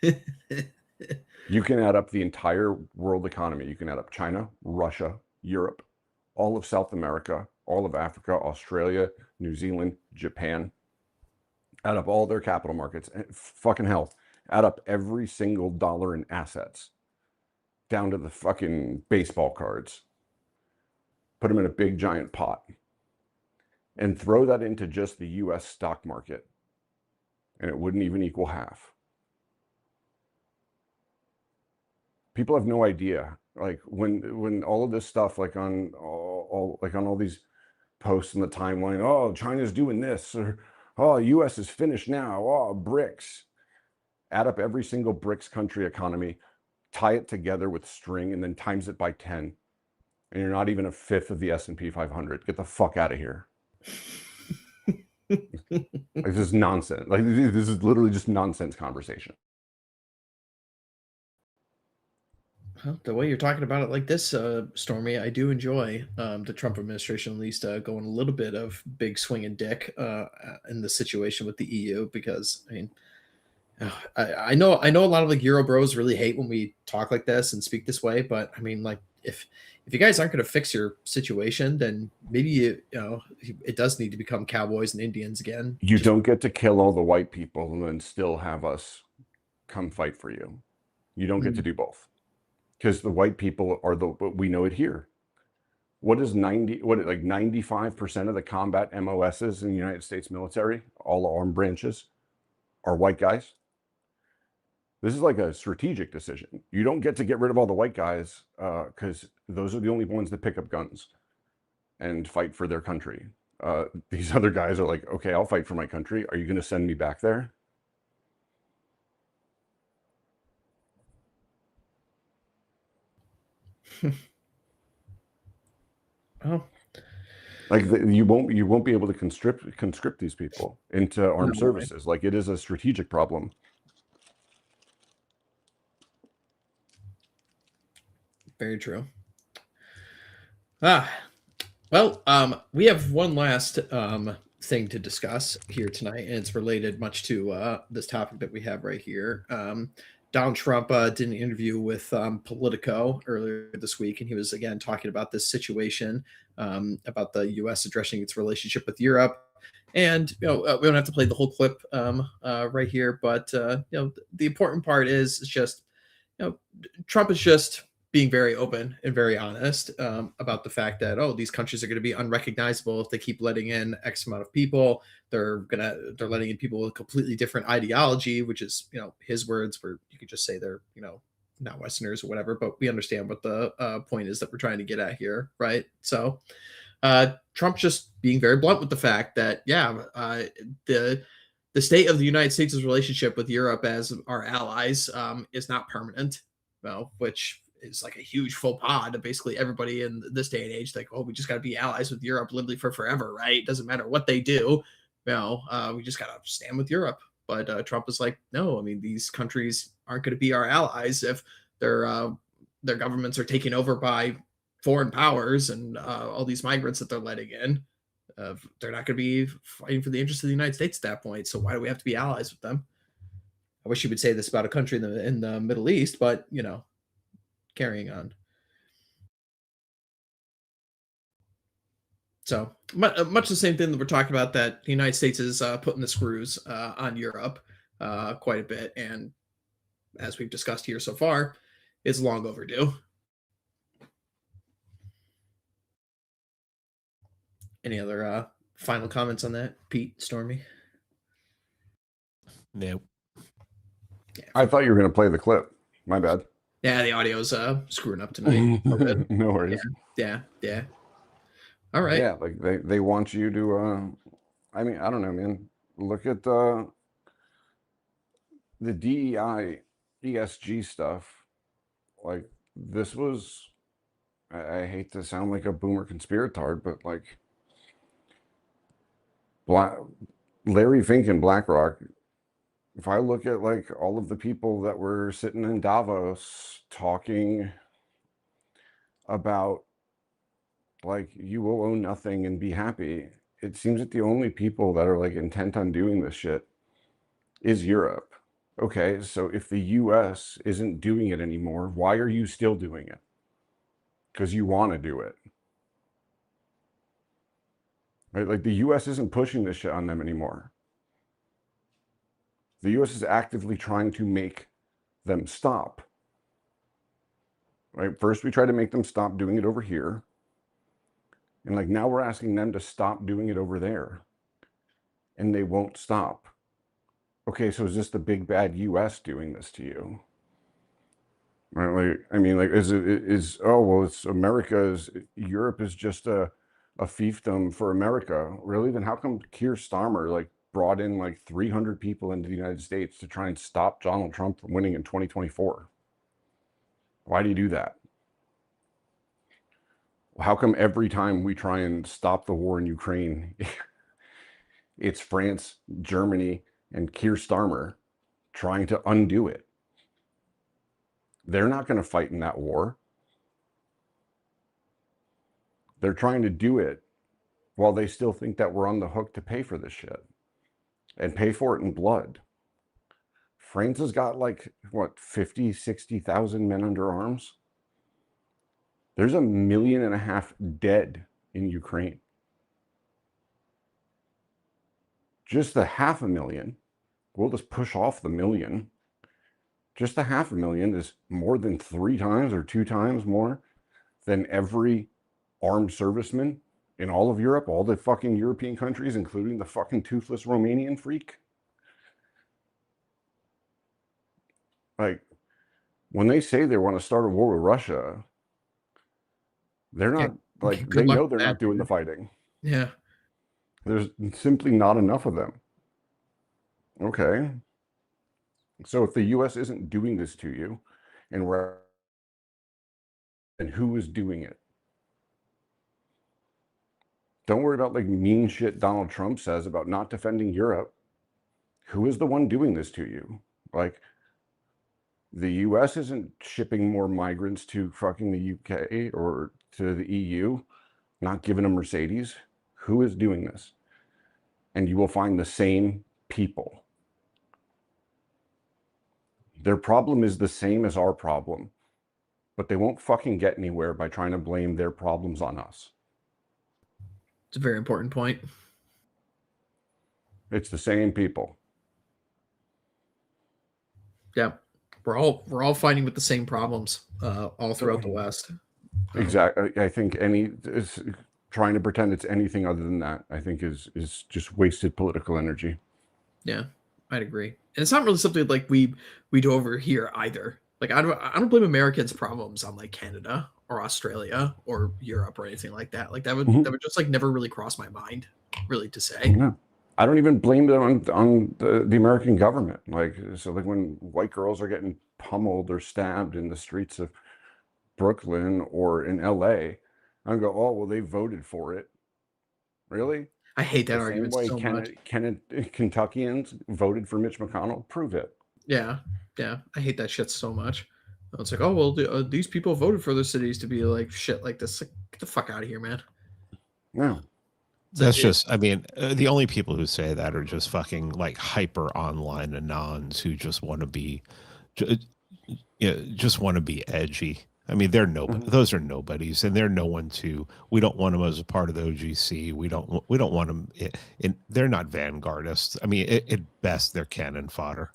You can add up the entire world economy. You can add up China, Russia, Europe, all of South America, all of Africa, Australia, New Zealand, Japan. Add up all their capital markets. Fucking hell. Add up every single dollar in assets down to the fucking baseball cards. Put them in a big giant pot and throw that into just the US stock market. And it wouldn't even equal half. People have no idea. Like when all of this stuff, like on all these posts in the timeline, oh, China's doing this, or oh, US is finished now, oh, BRICS. Add up every single BRICS country economy, tie it together with string, and then times it by 10. and you're not even a fifth of the S&P 500. Get the fuck out of here. Like, this is nonsense. Like, this is literally just nonsense conversation. Well, the way you're talking about it like this, Stormy, I do enjoy the Trump administration at least going a little bit of big swinging dick in the situation with the EU, because I mean, I know a lot of like Euro bros really hate when we talk like this and speak this way, but I mean, like if you guys aren't going to fix your situation, then maybe you know it does need to become cowboys and Indians again. You don't get to kill all the white people and then still have us come fight for you. You don't get to do both. Because the white people are we know it here. What is 95% of the combat MOSs in the United States military, all armed branches, are white guys? This is like a strategic decision. You don't get to get rid of all the white guys because those are the only ones that pick up guns and fight for their country. These other guys are like, okay, I'll fight for my country. Are you going to send me back there? Oh, like you won't be able to conscript these people into armed services. Like, it is a strategic problem. very true. Well, we have one last thing to discuss here tonight, and it's related much to this topic that we have right here. Donald Trump did an interview with Politico earlier this week, and he was again talking about this situation, about the U.S. addressing its relationship with Europe. And we don't have to play the whole clip right here, but the important part is just Trump is just being very open and very honest about the fact that these countries are going to be unrecognizable if they keep letting in X amount of people. They're letting in people with a completely different ideology, which is his words, where you could just say they're not Westerners or whatever, but we understand what the point is that we're trying to get at here, right? So Trump's just being very blunt with the fact that the state of the United States' relationship with Europe as our allies is not permanent, which is like a huge faux pas to basically everybody in this day and age. Like, we just got to be allies with Europe literally for forever, right? Doesn't matter what they do. We just got to stand with Europe. But Trump is like, no, I mean, these countries aren't going to be our allies if their governments are taken over by foreign powers and all these migrants that they're letting in. They're not going to be fighting for the interests of the United States at that point. So why do we have to be allies with them? I wish you would say this about a country in the Middle East, but carrying on. So much the same thing that we're talking about, that the United States is putting the screws on Europe quite a bit, and as we've discussed here so far, is long overdue. Any other final comments on that, Pete, Stormy? Nope. Yeah. I thought you were going to play the clip. My bad. Yeah, the audio's screwing up tonight. No worries. Yeah. All right. Yeah, like they want you to. I mean, I don't know, man. Look at the DEI, ESG stuff. Like, this was. I hate to sound like a boomer conspiratard, but like, Larry Fink and BlackRock. If I look at like all of the people that were sitting in Davos talking about like, you will own nothing and be happy, it seems that the only people that are like intent on doing this shit is Europe. Okay, so if the US isn't doing it anymore, why are you still doing it? Because you want to do it. Right? Like, the US isn't pushing this shit on them anymore. The US is actively trying to make them stop. Right? First, we try to make them stop doing it over here. And like, now we're asking them to stop doing it over there. And they won't stop. Okay, so is this the big bad US doing this to you? Right? Like, I mean, like, it's America's, Europe is just a fiefdom for America. Really? Then how come Keir Starmer like brought in like 300 people into the United States to try and stop Donald Trump from winning in 2024? Why do you do that? How come every time we try and stop the war in Ukraine, it's France, Germany, and Keir Starmer trying to undo it? They're not going to fight in that war. They're trying to do it while they still think that we're on the hook to pay for this shit and pay for it in blood. France has got like, what, 50, 60,000 men under arms? There's 1.5 million dead in Ukraine. Just the 500,000, we'll just push off the million. Just the 500,000 is more than 3 times or 2 times more than every armed serviceman in all of Europe, all the fucking European countries, including the fucking toothless Romanian freak. Like, when they say they want to start a war with Russia, they're not, like, they know they're not doing the fighting. Yeah. There's simply not enough of them. Okay. So if the U.S. isn't doing this to you, and who is doing it? Don't worry about like mean shit Donald Trump says about not defending Europe. Who is the one doing this to you? Like, the U.S. isn't shipping more migrants to fucking the U.K. or to the EU, not giving them Mercedes. Who is doing this? And you will find the same people. Their problem is the same as our problem, but they won't fucking get anywhere by trying to blame their problems on us. It's a very important point. It's the same people. Yeah. We're all fighting with the same problems all throughout the West. Exactly. I think trying to pretend it's anything other than that, I think is just wasted political energy. Yeah, I'd agree. And it's not really something like we do over here either. Like I don't blame Americans' problems on like Canada or Australia or Europe or anything like that. Like that would just like never really cross my mind, really, to say. No. I don't even blame them on the American government. Like, so like when white girls are getting pummeled or stabbed in the streets of Brooklyn or in LA, I go, oh, well, they voted for it. Really? I hate that argument so much. Kentuckians voted for Mitch McConnell. Prove it. Yeah. I hate that shit so much. It's like, oh, well, these people voted for their cities to be like shit like this. Like, get the fuck out of here, man. No. That's just, I mean, the only people who say that are just fucking like hyper online anons who just want to be, just want to be edgy. I mean, they're nobody. Those are nobodies, and they're no one to. We don't want them as a part of the OGC. We don't want them. They're not vanguardists. I mean, at best, they're cannon fodder.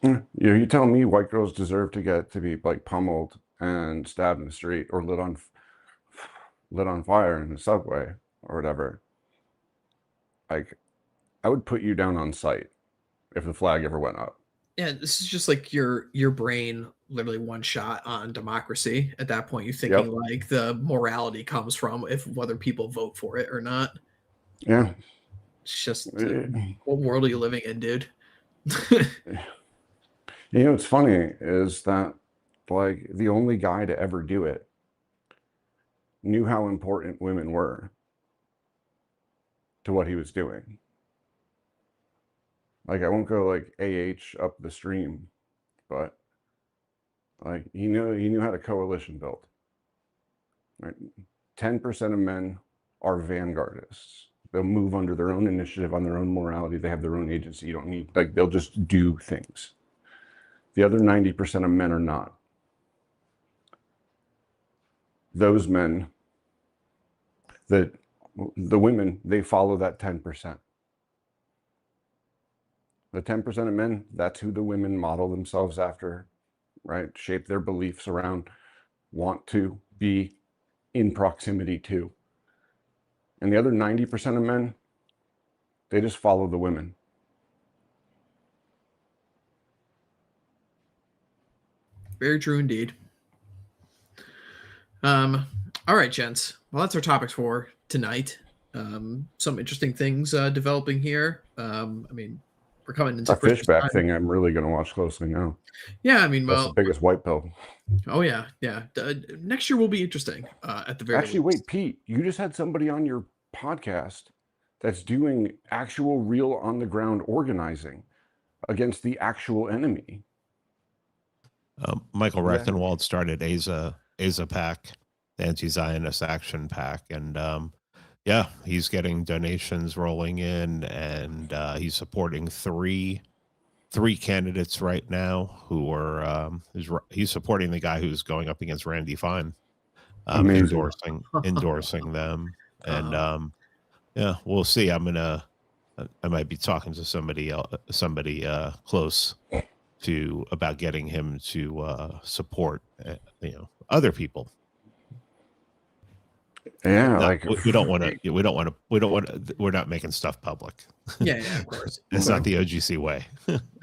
You tell me white girls deserve to be like pummeled and stabbed in the street or lit on fire in the subway or whatever. Like, I would put you down on sight if the flag ever went up. Yeah, this is just like your brain literally one shot on democracy. At that point, you're thinking like the morality comes from whether people vote for it or not. Yeah. It's just what world are you living in, dude? You know, what's funny is that like the only guy to ever do it knew how important women were to what he was doing. Like, I won't go like AH up the stream, but like he knew how to coalition build. Right? 10% of men are vanguardists. They'll move under their own initiative, on their own morality. They have their own agency. You don't need, like, they'll just do things. The other 90% of men are not. Those men, the women, they follow that 10%. The 10% of men, that's who the women model themselves after, right? Shape their beliefs around, want to be in proximity to. And the other 90% of men, they just follow the women. Very true indeed. All right, gents. Well, that's our topics for tonight. Some interesting things developing here. I mean, we're coming into That fishback thing I'm really going to watch closely now. Yeah, I mean, That's well, the biggest white pill. oh yeah. Next year will be interesting. At the very Actually, least. wait, Pete, you just had somebody on your podcast that's doing actual, real, on the ground organizing against the actual enemy. Michael Yeah. Rechenwald started AZA PAC, the Anti-Zionist Action PAC, and yeah, he's getting donations rolling in, and he's supporting three candidates right now who are he's supporting the guy who's going up against Randy Fine, Amazing. endorsing them, and yeah, we'll see. I might be talking to somebody close to about getting him to support other people. Yeah, No, like we don't want to. We're not making stuff public. Yeah, of course. It's not the OGC way.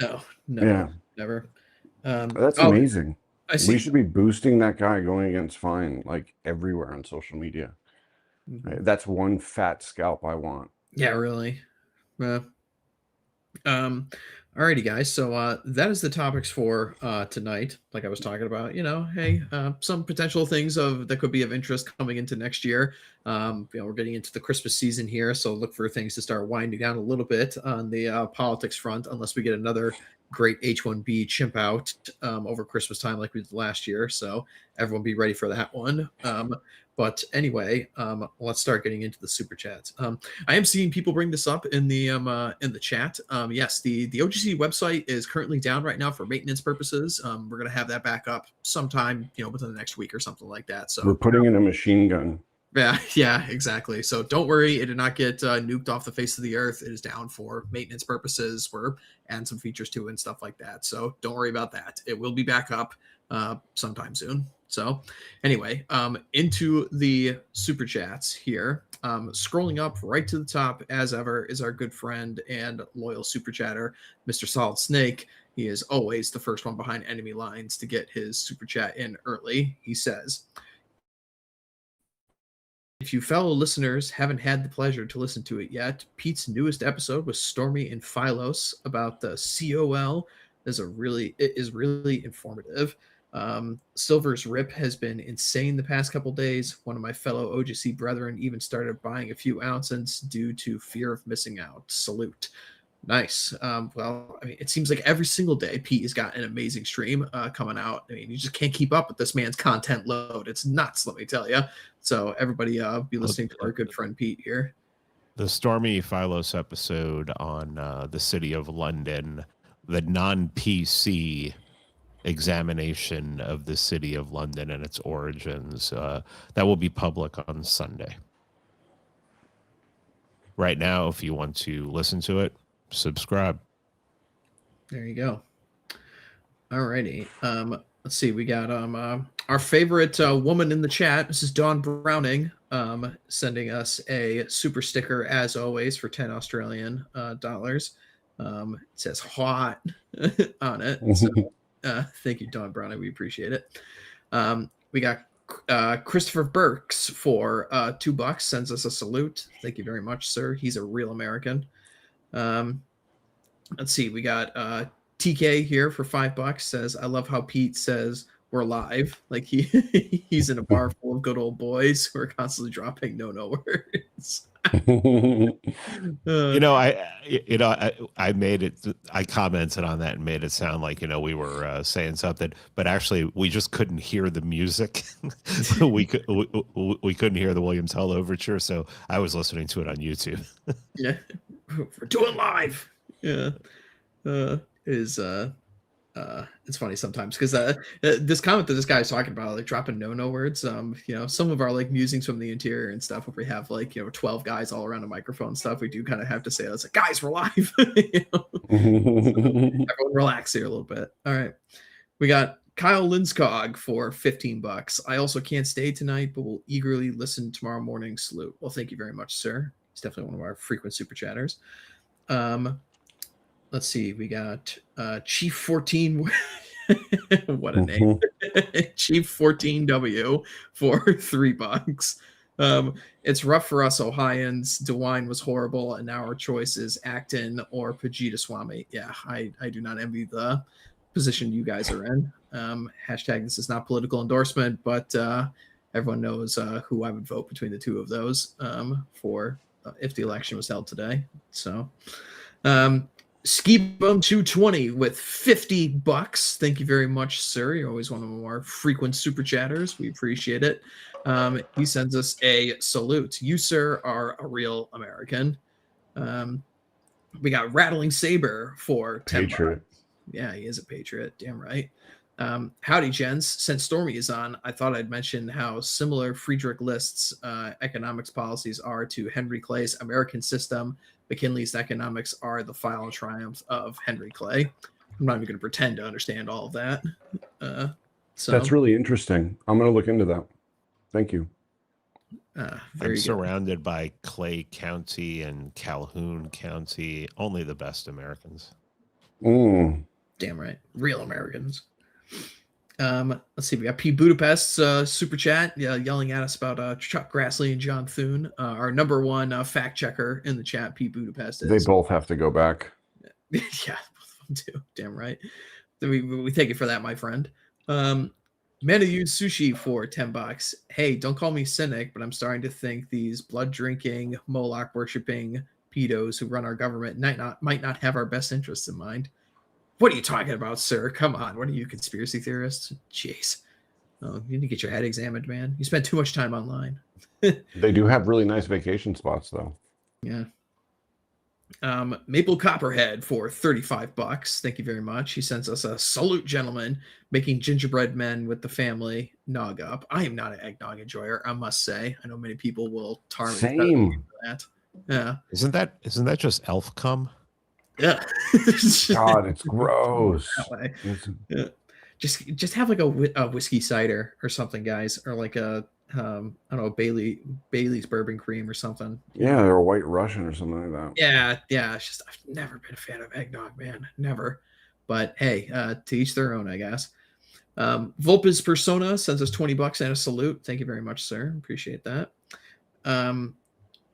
No, Yeah. never. That's amazing. I see. We should be boosting that guy going against Fine like everywhere on social media. Right? That's one fat scalp I want. Yeah, really. Alrighty, guys. So that is the topics for tonight. Like I was talking about, hey, some potential things that could be of interest coming into next year. We're getting into the Christmas season here, so look for things to start winding down a little bit on the politics front, unless we get another great H-1B chimp out over Christmas time like we did last year. So everyone be ready for that one. But anyway, let's start getting into the super chats. I am seeing people bring this up in the chat. Yes, the OGC website is currently down right now for maintenance purposes. We're gonna have that back up sometime, within the next week or something like that. So we're putting in a machine gun. Yeah, exactly. So don't worry, it did not get nuked off the face of the earth. It is down for maintenance purposes. We're adding some features to it and stuff like that. So don't worry about that. It will be back up sometime soon. So anyway, into the super chats here. Scrolling up right to the top, as ever, is our good friend and loyal super chatter, Mr. Solid Snake. He is always the first one behind enemy lines to get his super chat in early. He says, if you fellow listeners haven't had the pleasure to listen to it yet, Pete's newest episode with Stormy and Philos about the COL is really informative. Silver's rip has been insane the past couple days. One of my fellow OGC brethren even started buying a few ounces due to fear of missing out. Salute. Nice. Well, I mean, it seems like every single day Pete has got an amazing stream coming out. I mean, you just can't keep up with this man's content load. It's nuts, let me tell you. So everybody be listening to our good friend Pete here. The Stormy Philos episode on the city of London, the non-PC examination of the city of London and its origins, that will be public on Sunday. Right now, if you want to listen to it, subscribe. There you go. Alrighty. Let's see. We got our favorite woman in the chat, Mrs. Dawn Browning, sending us a super sticker as always for 10 Australian dollars. It says hot on it. So, thank you, Dawn Browning. We appreciate it. We got Christopher Burks for $2, sends us a salute. Thank you very much, sir. He's a real American. Let's see. We got TK here for $5, says, I love how Pete says we're live. Like he's in a bar full of good old boys who are constantly dropping no words. I made it. I commented on that and made it sound like we were saying something, but actually we just couldn't hear the music. we couldn't hear the William Tell overture, so I was listening to it on YouTube. Yeah, we're doing live. Yeah, it's funny sometimes because this comment that this guy is talking about, like dropping no words, some of our like musings from the interior and stuff, if we have 12 guys all around a microphone and stuff, we do kind of have to say, it's like, guys, we're live. Everyone relax here a little bit. All right, we got Kyle Linskog for $15. I also can't stay tonight, but will eagerly listen tomorrow morning. Salute. Well, thank you very much, sir. He's definitely one of our frequent super chatters. Let's see. We got Chief 14. What a name. Chief 14W for $3. It's rough for us Ohioans. DeWine was horrible, and now our choice is Acton or Pajita Swami. Yeah, I do not envy the position you guys are in. Hashtag this is not political endorsement, but everyone knows who I would vote between the two of those for if the election was held today. So Ski Bum 220 with $50. Thank you very much, sir. You're always one of our frequent super chatters. We appreciate it. He sends us a salute. You, sir, are a real American. We got Rattling Saber for 10 Patriot. bucks. Yeah, he is a patriot. Damn right. Howdy, gents. Since Stormy is on, I thought I'd mention how similar Friedrich List's economics policies are to Henry Clay's American system. McKinley's economics are the final triumph of Henry Clay. I'm not even going to pretend to understand all of that. So That's really interesting. I'm going to look into that. Thank you. I'm surrounded by Clay County and Calhoun County. Only the best Americans. Mm. Damn right. Real Americans. Let's see. We got P. Budapest super chat yelling at us about Chuck Grassley and John Thune. Our number one fact checker in the chat, P. Budapest. They both have to go back. Yeah, both of them do. Damn right. We take it for that, my friend. Manayu Sushi for 10 bucks. Hey, don't call me cynic, but I'm starting to think these blood drinking, Moloch worshipping pedos who run our government might not have our best interests in mind. What are you talking about, sir? Come on. What are you, conspiracy theorists? Jeez. Oh, you need to get your head examined, man. You spend too much time online. They do have really nice vacation spots, though. Yeah. Maple Copperhead for 35 bucks. Thank you very much. He sends us a salute, gentlemen, making gingerbread men with the family nog up. I am not an eggnog enjoyer, I must say. I know many people will tar me Same. for that. Yeah. Isn't that just elf cum? Yeah. God, it's gross. Yeah. Just have like a whiskey cider or something, guys, or like a I don't know, Bailey's bourbon cream or something. Yeah, or a White Russian or something like that. Yeah. It's just I've never been a fan of eggnog, man, never. But hey, to each their own, I guess. Vulpes Persona sends us 20 bucks and a salute. Thank you very much, sir. Appreciate that.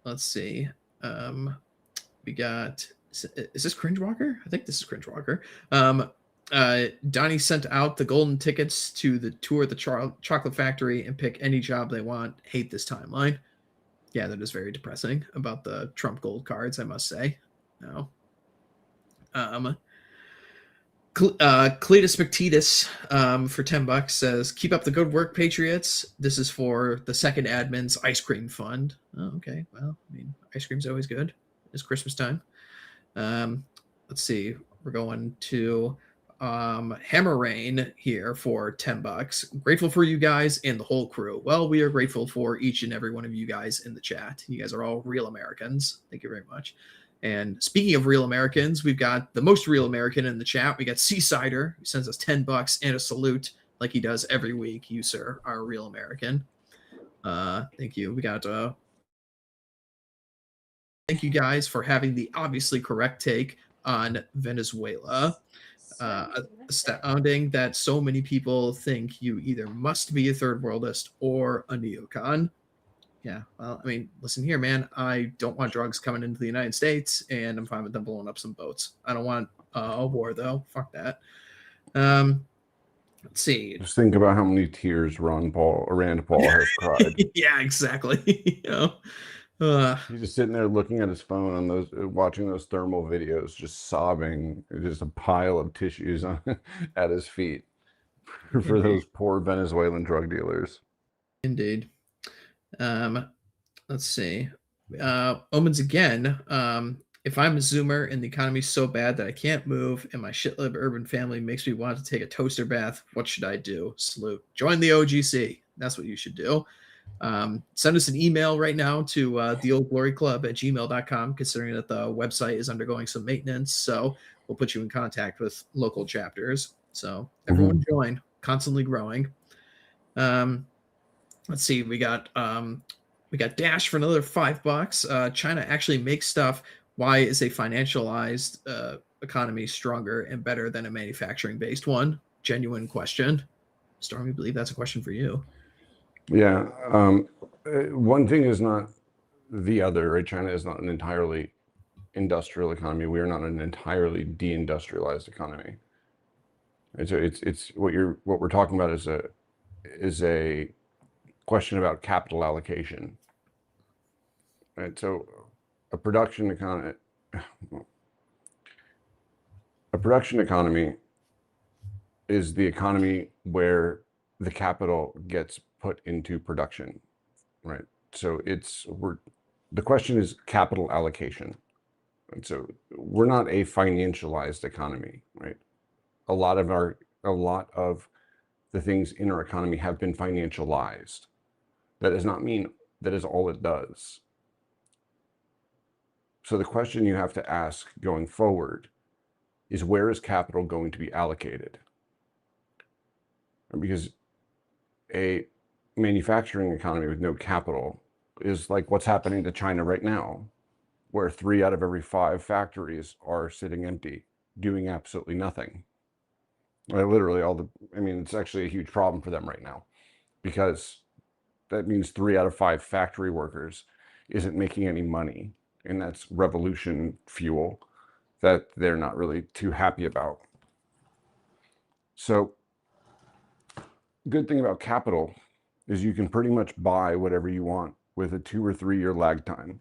Let's see. We got. Is this Cringe Walker? I think this is Cringe Walker. Donnie sent out the golden tickets to the tour of the chocolate factory and pick any job they want. Hate this timeline. Yeah, that is very depressing about the Trump gold cards, I must say. No. Cletus McTetus for 10 bucks says, keep up the good work, Patriots. This is for the second admin's ice cream fund. Oh, okay. Well, I mean, ice cream's always good. It's Christmas time. Let's see. We're going to Hammer Rain here for 10 bucks. Grateful for you guys and the whole crew. Well, we are grateful for each and every one of you guys in the chat. You guys are all real Americans. Thank you very much. And speaking of real Americans, we've got the most real American in the chat. We got Seasider, who sends us 10 bucks and a salute like he does every week. You, sir, are a real American. Thank you. We got thank you guys for having the obviously correct take on Venezuela. Astounding that so many people think you either must be a third worldist or a neocon. Yeah, well, I mean, listen here, man. I don't want drugs coming into the United States, and I'm fine with them blowing up some boats. I don't want a war, though. Fuck that. Let's see. Just think about how many tears Rand Paul has cried. Yeah, exactly. He's just sitting there looking at his phone on those, watching those thermal videos, just sobbing. Just a pile of tissues at his feet for those poor Venezuelan drug dealers. Indeed. Let's see. Omens again. If I'm a Zoomer and the economy's so bad that I can't move and my shitlib urban family makes me want to take a toaster bath, what should I do? Salute. Join the OGC. That's what you should do. Send us an email right now to theoldgloryclub@gmail.com, considering that the website is undergoing some maintenance. So we'll put you in contact with local chapters. So everyone join, constantly growing. Let's see. We got Dash for another $5. China actually makes stuff. Why is a financialized economy stronger and better than a manufacturing based one? Genuine question. Stormy, believe that's a question for you. Yeah. One thing is not the other, right? China is not an entirely industrial economy. We are not an entirely deindustrialized economy. And so it's what we're talking about is a question about capital allocation. Right. So a production economy is the economy where the capital gets put into production, right? So the question is capital allocation. And so we're not a financialized economy, right? A lot of the things in our economy have been financialized. That does not mean that is all it does. So the question you have to ask going forward is, where is capital going to be allocated? Because a manufacturing economy with no capital is like what's happening to China right now, where 3 out of every 5 factories are sitting empty, doing absolutely nothing. Literally it's actually a huge problem for them right now, because that means 3 out of 5 factory workers isn't making any money. And that's revolution fuel that they're not really too happy about. So good thing about capital is you can pretty much buy whatever you want with a 2 or 3 year lag time.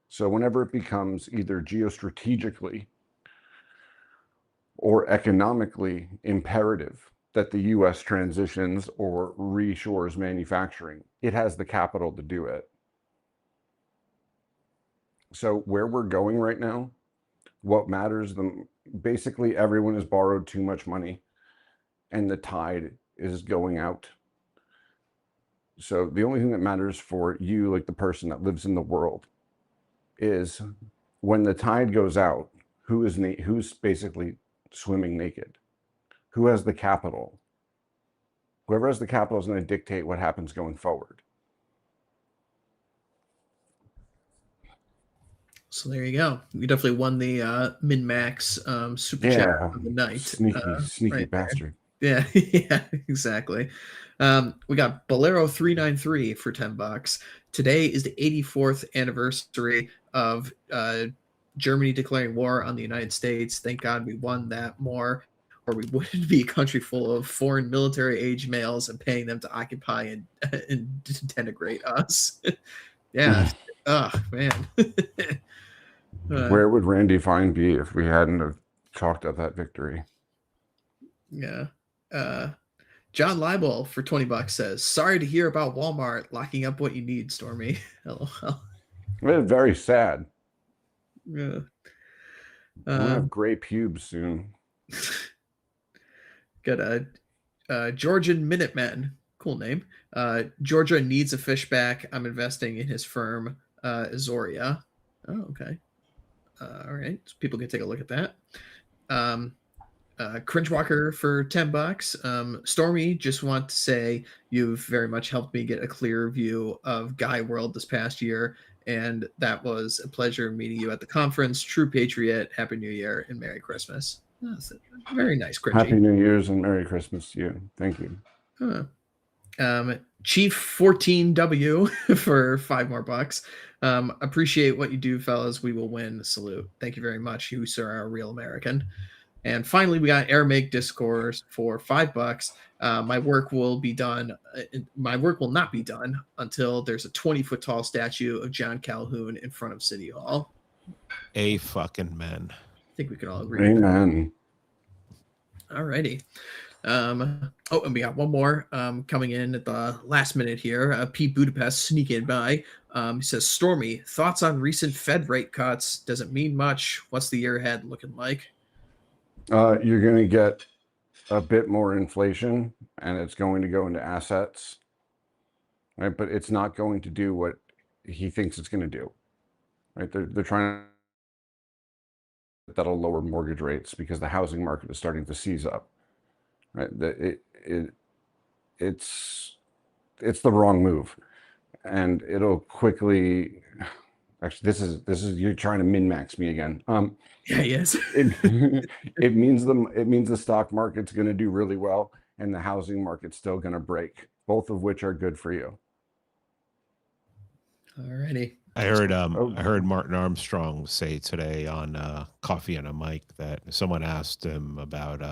So whenever it becomes either geostrategically or economically imperative that the US transitions or reshores manufacturing, it has the capital to do it. So where we're going right now, what matters, basically everyone has borrowed too much money and the tide is going out. So the only thing that matters for you, like the person that lives in the world, is when the tide goes out, who's basically swimming naked? Who has the capital? Whoever has the capital is going to dictate what happens going forward. So there you go. You definitely won the min-max super chat of the night. Sneaky right bastard. Yeah, yeah, exactly. We got Bolero 393 for $10. Today is the 84th anniversary of Germany declaring war on the United States. Thank God we won that more, or we wouldn't be a country full of foreign military-age males and paying them to occupy and denigrate us. Yeah. Oh, man. Where would Randy Fine be if we hadn't have chalked up that victory? Yeah. John Leibel for $20 says, "Sorry to hear about Walmart locking up what you need, Stormy." LOL. It's very sad. Yeah. I'm gonna have gray pubes soon. Got a Georgian Minutemen. Cool name. Georgia needs a fish back. I'm investing in his firm, Azoria. Oh, okay. All right. So people can take a look at that. Cringewalker for $10. Stormy, just want to say you've very much helped me get a clear view of Guy World this past year, and that was a pleasure meeting you at the conference. True patriot. Happy New Year and Merry Christmas. Oh, that's very nice, Cringy. Happy New Year's and Merry Christmas to you. Thank you. Chief 14W for $5 more. Appreciate what you do, fellas. We will win. Salute. Thank you very much. You, sir, are a real American. And finally, we got Aramaic Discourse for $5. My work will be done. My work will not be done until there's a 20-foot tall statue of John Calhoun in front of City Hall. A fucking man. I think we can all agree. Amen. All righty. And we got one more coming in at the last minute here. Pete Budapest sneaking by. He says, "Stormy, thoughts on recent Fed rate cuts? Doesn't mean much. What's the year ahead looking like?" You're going to get a bit more inflation, and it's going to go into assets, right? But it's not going to do what he thinks it's going to do, right? They're trying to, that'll lower mortgage rates because the housing market is starting to seize up, right? It's the wrong move, and it'll quickly. Actually, this is you're trying to min-max me again. Yeah, yes. it means the stock market's going to do really well, and the housing market's still going to break both of which are good for you. Alrighty. I heard Martin Armstrong say today on Coffee and a Mic that someone asked him about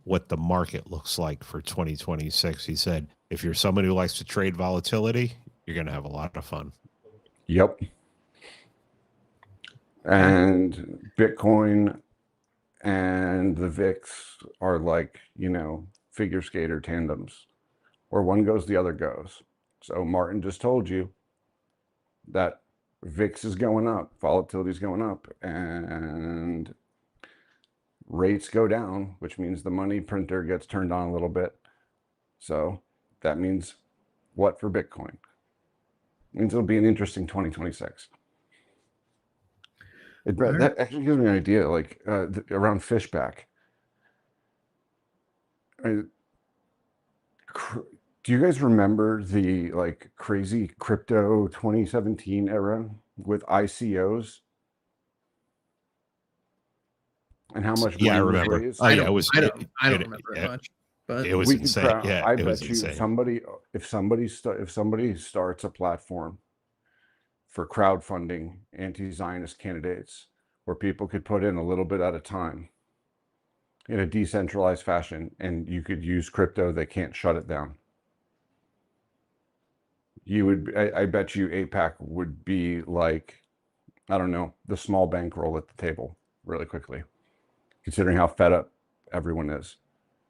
what the market looks like for 2026. He said, if you're someone who likes to trade volatility, you're going to have a lot of fun. Yep. And Bitcoin and the VIX are like, figure skater tandems, where one goes, the other goes. So Martin just told you that VIX is going up, volatility is going up, and rates go down, which means the money printer gets turned on a little bit. So that means what for Bitcoin? It means it'll be an interesting 2026. That actually gives me an idea, like around Fishback. Do you guys remember the crazy crypto 2017 era with ICOs and how much money I remember. was raised? I don't remember it much, but it was insane. I bet you if somebody starts a platform for crowdfunding anti-Zionist candidates where people could put in a little bit at a time in a decentralized fashion, and you could use crypto, they can't shut it down. I bet you APAC would be like, I don't know, the small bankroll at the table really quickly, considering how fed up everyone is.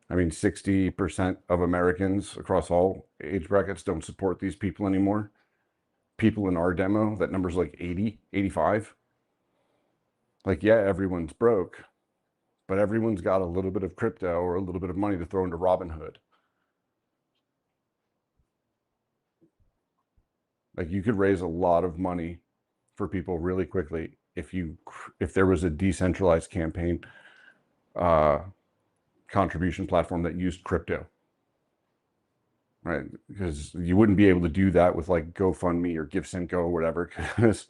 I mean, 60% of Americans across all age brackets don't support these people anymore. People in our demo, that number's like 80, 85. Like, yeah, everyone's broke, but everyone's got a little bit of crypto or a little bit of money to throw into Robinhood. Like, you could raise a lot of money for people really quickly if there was a decentralized campaign contribution platform that used crypto, right? Because you wouldn't be able to do that with like GoFundMe or GiveSendGo or whatever, because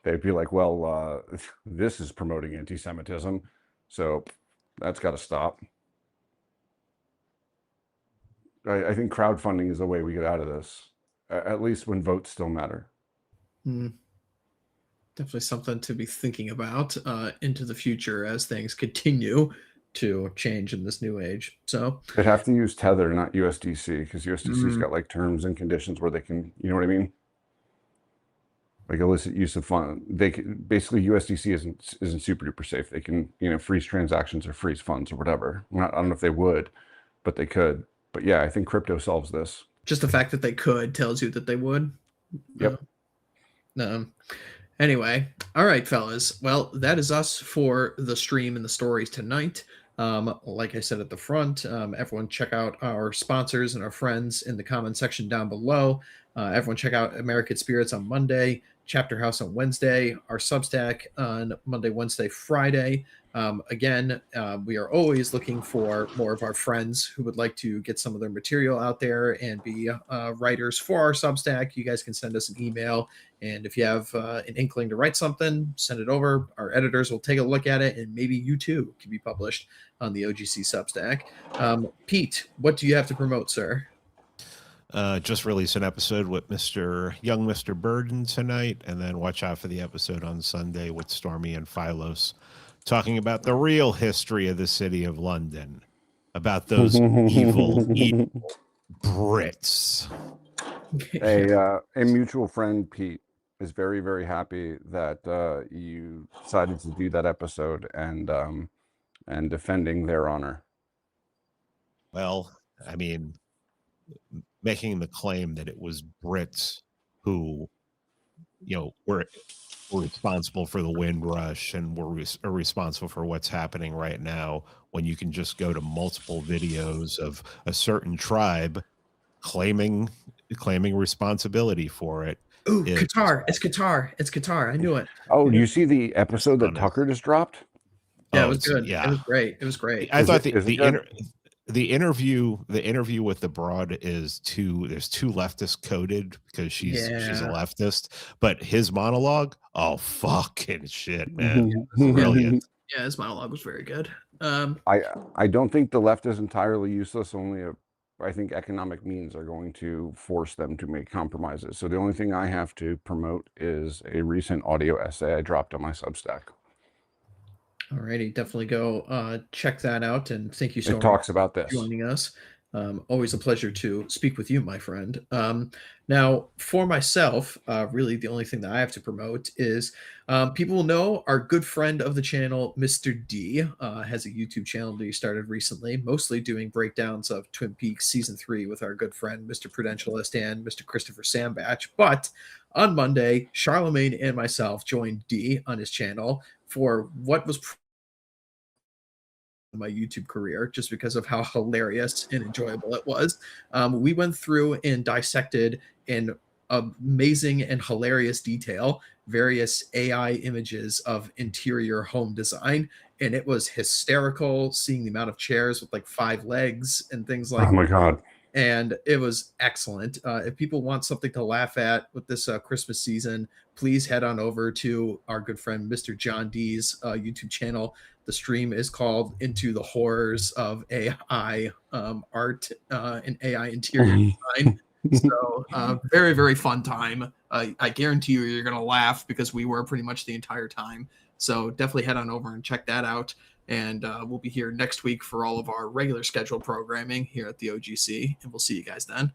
they'd be like, well, this is promoting anti-Semitism, so that's got to stop. I think crowdfunding is the way we get out of this, at least when votes still matter. Definitely something to be thinking about into the future as things continue to change in this new age. So they'd have to use Tether, not USDC, because USDC's got like terms and conditions where they can, you know what I mean? Like illicit use of fund. They can, basically USDC isn't super duper safe. They can, freeze transactions or freeze funds or whatever. I don't know if they would, but they could. But yeah, I think crypto solves this. Just the fact that they could tells you that they would. Yep. Anyway, all right, fellas. Well, that is us for the stream and the stories tonight. Like I said at the front, everyone check out our sponsors and our friends in the comment section down below. Everyone check out American Spirits on Monday, Chapter House on Wednesday, our Substack on Monday, Wednesday, Friday. Again, we are always looking for more of our friends who would like to get some of their material out there and be writers for our Substack. You guys can send us an email, and if you have an inkling to write something, send it over. Our editors will take a look at it, and maybe you too can be published on the OGC Substack. Pete, what do you have to promote, sir? Just released an episode with Mr. Burden tonight, and then watch out for the episode on Sunday with Stormy and Philos, talking about the real history of the city of London, about those evil Brits. A mutual friend, Pete, is very, very happy that you decided to do that episode and defending their honor. Well, I mean, making the claim that it was Brits who, were responsible for the Windrush and are responsible for what's happening right now, when you can just go to multiple videos of a certain tribe claiming responsibility for it. Ooh, Qatar. It's Qatar. I knew it. Oh, do you see the episode that Tucker just dropped? Yeah, it was good. Yeah, it was great. I thought the interview with the broad there's two leftists coded because she's a leftist, but his monologue, oh fucking shit, man. Brilliant. Yeah, his monologue was very good. I don't think the left is entirely useless. Only I think economic means are going to force them to make compromises. So the only thing I have to promote is a recent audio essay I dropped on my Substack. Alrighty, definitely go check that out, and thank you so It much talks about this. for joining us. Always a pleasure to speak with you, my friend. Now, for myself, really the only thing that I have to promote is people will know our good friend of the channel, Mr. D, has a YouTube channel that he started recently, mostly doing breakdowns of Twin Peaks Season 3 with our good friend, Mr. Prudentialist and Mr. Christopher Sambach. But on Monday, Charlemagne and myself joined D on his channel for what was my YouTube career, just because of how hilarious and enjoyable it was. We went through and dissected in amazing and hilarious detail various AI images of interior home design, and it was hysterical seeing the amount of chairs with like 5 legs and things like Oh my God. and it was excellent. If people want something to laugh at with this Christmas season, please head on over to our good friend Mr. John D's YouTube channel. The stream is called Into the Horrors of AI Art and AI Interior Design. So very, very fun time. I guarantee you're going to laugh because we were pretty much the entire time. So definitely head on over and check that out. And we'll be here next week for all of our regular scheduled programming here at the OGC. And we'll see you guys then.